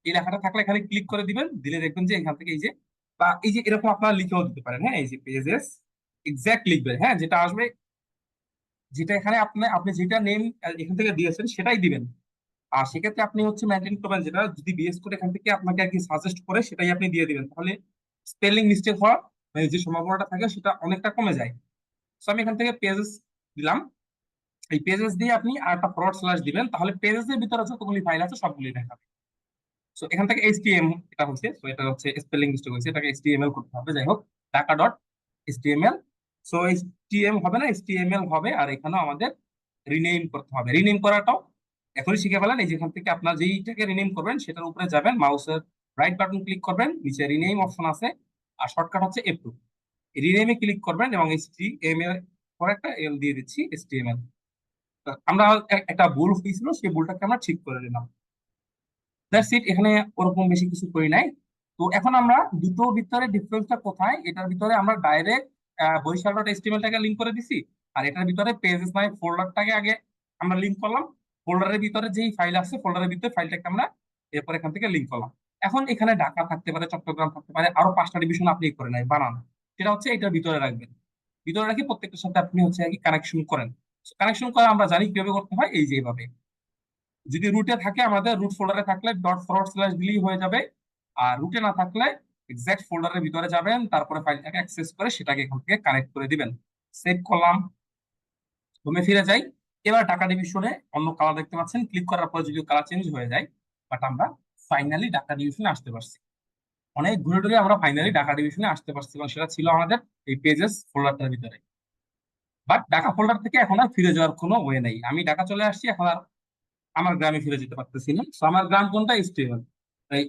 এই লেখাটা থাকলে এখানে ক্লিক করে দিবেন, দিলে দেখবেন যে এখান থেকে এই যে, বা এই যে এরকম আপনারা লিখেও দিতে পারেন, হ্যাঁ, এই যে পেজেস এক্সাক্ট লিখবেন, হ্যাঁ, যেটা আসবে, যেটা এখানে আপনি আপনি যেটা নেম এখান থেকে দিয়েছেন সেটাই দিবেন। আর সেক্ষেত্রে আপনি হচ্ছে মেনটেন করবেন, যেটা যদি বিএস কোড এখান থেকে আপনাকে আর কি সাজেস্ট করে সেটাই আপনি দিয়ে দিবেন, তাহলে স্পেলিং মিস্টেক হওয়ার মানে যে সম্ভাবনাটা থাকে সেটা অনেকটা কমে যায়। তো আমি এখান থেকে পেজেস দিলাম, এই পেজেস দিয়ে আপনি আর একটা ফরওয়ার্ড স্ল্যাশ দিবেন, তাহলে পেজেস এর ভিতরে যতগুলি ফাইল আছে সবগুলি দেখাবে। সো এখান থেকে এইচটিএম এটা হচ্ছে, তো এটা হচ্ছে স্পেলিং মিস্টেক হয়েছে, এটাকে এইচটিএমএল করতে হবে। যাই হোক, Dhaka dot HTML. So HTM হবে না, এইচটিএমএল হবে। আর এখানেও আমাদের রিনেম করতে হবে। রিনেম করাটাও এখনই শিখে ফেলেন। এই যেখান থেকে আপনার যেইটাকে রিনেম করবেন সেটার উপরে যাবেন, মাউসের রাইট বাটন ক্লিক করবেন, নিচে রিনেম অপশন আছে, আর শর্টকাট হচ্ছে F2। রিনেমে ক্লিক করবেন এবং এইচটিএমএল পরে একটা এল দিয়ে দিচ্ছি, এইচটিএমএল। আমরা একটা ভুল হয়েছিল, সেই ভুলটাকে আমরা ঠিক করে নিলাম। দ্যাটস ইট, এখানে ওরকম বেশি কিছু করি নাই। তো এখন আমরা দুটোর ভিতরে ডিফারেন্সটা কোথায়, এটার ভিতরে আমরা ডাইরেক্ট বরিশাল ডট টাকে লিঙ্ক করে দিছি, আর এটার ভিতরে পেজেস মানে ফোল্ডারটাকে আগে আমরা লিঙ্ক করলাম। ফোল্ডারের ভিতরে যেই ফাইল আছে ফোল্ডারের ভিতরে ফাইলটাকে আমরা এরপর এখান থেকে লিঙ্ক করলাম। এখন এখানে ঢাকা থাকতে পারে, চট্টগ্রাম থাকতে পারে, আরো 5টা ডিভিশন আপনি করে নাই বানান, সেটা হচ্ছে এটার ভিতরে রাখবেন। ভিতরে রাখি প্রত্যেকটার সাথে আপনি হচ্ছে কি কানেকশন করেন। কানেকশন করা আমরা জানি কিভাবে করতে হয়, এই যে এইভাবে। যদি রুটে থাকে আমাদের রুট ফোল্ডারে থাকলে ডট ফরওয়ার্ড স্ল্যাশ দিলেই হয়ে যাবে। আর রুটে না থাকলে এক্সাক্ট ফোল্ডারের ভিতরে যাবেন, তারপরে ফাইলটাকে অ্যাক্সেস করে সেটাকে এখান থেকে কানেক্ট করে দিবেন। সেভ করলাম, হোমে ফিরে যাই। এবার ঢাকা ডিভিশনে অন্য কালার দেখতে পাচ্ছেন, ক্লিক করার পর যদি কালার চেঞ্জ হয়ে যায়, বাট আমরা ফাইনালি ঢাকা ডিভিশনে আসতে পারছি। অনেক ঘুরে ঘুরে আমরা ফাইনালি ঢাকা ডিভিশনে আসতে পারছি, এবং সেটা ছিল আমাদের এই পেজেস ফোল্ডারটার ভিতরে। বাট ঢাকা ফোল্ডার থেকে এখন আর ফিরে যাওয়ার কোনো ওয়ে নেই, আমি ঢাকা চলে আসছি, এখন আর আমার গ্রামে ফিরে যেতে পারতেছি না। So, আমার গ্রাম কোনটা, স্টেবল এই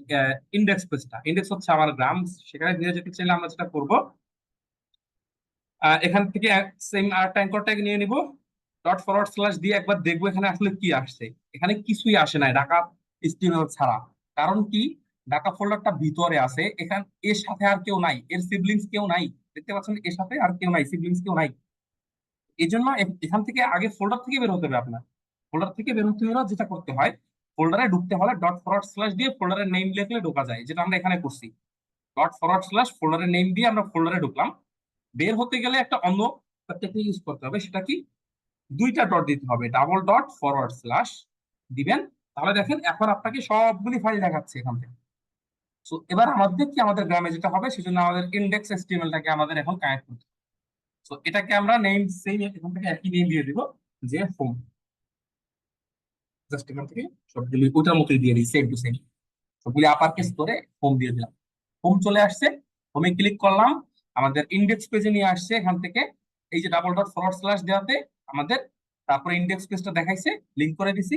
ইন্ডেক্স পেজটা, ইন্ডেক্স হচ্ছে আমার গ্রাম। সেখানে ফিরে যেতে চাইলে আমরা যেটা করব, এখান থেকে সেম আরেকটা অ্যাঙ্কর ট্যাগ নিয়ে নিব, ডট ফরওয়ার্ড স্ল্যাশ দিয়ে একবার দেখবো এখানে আসলে কি আসছে। এখানে কিছুই আসে নাই ঢাকা স্টিমেল ছাড়া। কারণ কি, ঢাকা ফোল্ডারটা ভিতরে আছে, এখান এর সাথে আর কেউ নাই, এর সিবলিংস কেউ নাই, দেখতে পাচ্ছেন এর সাথে আর কেউ নাই, সিবলিংস কেউ নাই। এই জন্য এখান থেকে আগে ফোল্ডার থেকে বের হতে হবে আপনার। ফোল্ডার থেকে বের হতে হলে যেটা করতে হয়, ফোল্ডারে ঢুকতে হলে ডট ফরওয়ার্ড স্ল্যাশ দিয়ে ফোল্ডারের নেম লিখলে ঢোকা যায়, যেটা আমরা এখানে করছি। ডট ফরওয়ার্ড স্ল্যাশ ফোল্ডারের নেম দিয়ে আমরা ফোল্ডারে ঢুকলাম। বের হতে গেলে একটা অন্য টেকনিক ইউজ করতে হবে, সেটা কি, দুইটা ডট দিতে হবে, ডাবল ডট ফরওয়ার্ড স্ল্যাশ দিবেন। তাহলে দেখেন এখন আপনাকে সবগুলি ফাইল দেখাচ্ছে এখান থেকে। তো এবার আমাদের কি, আমাদের গ্রামে যেটা হবে সেজন্য আমাদের ইন্ডেক্স এসটিএমএলটাকে আমাদের এখন কানেক্ট করতে হবে। তো এটাকে আমরা নেম সেম এখান থেকে একই নেম দিয়ে দিব, যে হোম। জাস্ট এখান থেকে সবগুলি ওটার মতোই দিয়ে দিই, সেম টু সেম, সবগুলি আপার কেস করে হোম দিয়ে দিলাম। হোম চলে আসছে, হোমে ক্লিক করলাম, আমাদের ইন্ডেক্স পেজে নিয়ে আসছে। এখান থেকে এই যে ডাবল ডট ফরওয়ার্ড স্ল্যাশ দেওয়াতে আমাদের তারপরে ইন্ডেক্স পেজটা দেখাইছে, লিঙ্ক করে দিছি।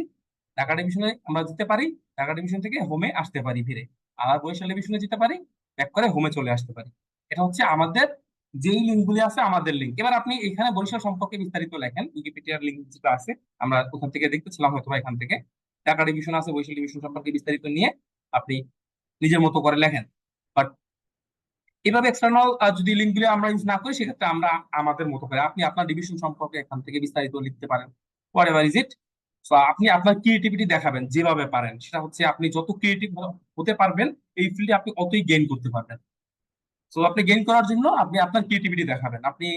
ঢাকা ডিভিশনে আমরা যেতে পারি, ঢাকা ডিভিশন থেকে হোমে আসতে পারি ফিরে, আর বরিশাল ডিভিশনে যেতে পারি, ব্যাক করে হোমে চলে আসতে পারি। এটা হচ্ছে আমাদের যেই লিঙ্কগুলি আছে আমাদের লিঙ্ক। এবার আপনি এখানে বরিশাল সম্পর্কে বিস্তারিত লেখেন, উইকিপিডিয়ার লিঙ্ক যেটা আছে, আমরা ওখান থেকে দেখতেছিলাম হয়তো বা, এখান থেকে ঢাকা ডিভিশন আছে, বরিশাল ডিভিশন সম্পর্কে বিস্তারিত নিয়ে আপনি নিজের মতো করে লেখেন। বাট এভাবে এক্সটার্নাল যদি লিঙ্কগুলো আমরা ইউজ না করি, সেক্ষেত্রে আমরা আমাদের মতো করে আপনি আপনার ডিভিশন সম্পর্কে এখান থেকে বিস্তারিত লিখতে পারেন, what ever is it. So আপনি আপনার ক্রিয়েটিভিটি দেখাবেন যেভাবে পারেন, সেটা হচ্ছে আপনি যত ক্রিয়েটিভ হতে পারবেন এই ফিল্ডে আপনি অতই গেইন করতে পারবেন। সো আপনি গেইন করার জন্য আপনি আপনার ক্রিয়েটিভিটি দেখাবেন। আপনি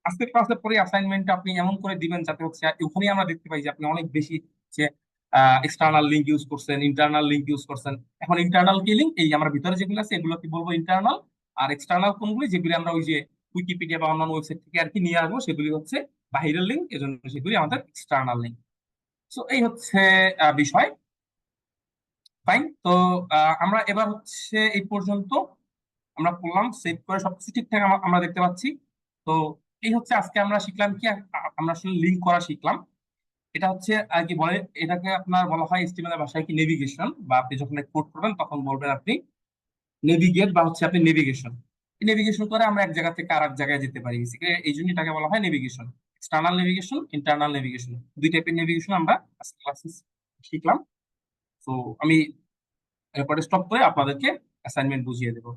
আজকে ক্লাসের পরে অ্যাসাইনমেন্ট আপনি এমন করে দিবেন যাতে হচ্ছে ওখানেই আমরা দেখতে পাই যে আপনি অনেক বেশি যে এক্সটার্নাল লিঙ্ক ইউজ করছেন, ইন্টারনাল লিঙ্ক ইউজ করছেন। এখন ইন্টারনাল কি লিঙ্ক, এই আমরা ভিতরে যেগুলো আছে এগুলো কি বলবো ইন্টারনাল, আর এক্সটার্নাল কোনগুলি যেগুলি আমরা ওই যে উইকিপিডিয়া বা অন্যান্য ওয়েবসাইট থেকে আর কি নিয়ে আসবো সেগুলি হচ্ছে বাহিরের লিঙ্ক, এজন্য সেগুলি আমাদের এক্সটার্নাল লিঙ্ক। সো এই হচ্ছে বিষয়। ফাইন। তো আমরা এবার হচ্ছে এই পর্যন্ত আমরা করলাম, সেভ করে সবকিছু ঠিকঠাক আমরা দেখতে পাচ্ছি। তো এই হচ্ছে আজকে আমরা শিখলাম কি, আমরা আসলে লিঙ্ক করা শিখলাম। এটা হচ্ছে আর কি বলে, এটাকে আপনার বলা হয় এস্টিমেল এর ভাষায় কি নেভিগেশন, বা আপনি যখন কোড করবেন তখন বলবেন আপনি নেভিগেট, বা হচ্ছে আপনি নেভিগেশন। নেভিগেশন করে আমরা এক জায়গা থেকে আর এক জায়গায় যেতে পারি, Basically এই জন্য এটাকে বলা হয় navigation. External navigation, internal navigation, দুই টাইপের নেভিগেশন আমরা আজকে ক্লাসে শিখলাম। তো আমি রেকর্ড স্টপ করে আপনাদেরকে অ্যাসাইনমেন্ট বুঝিয়ে দেবো।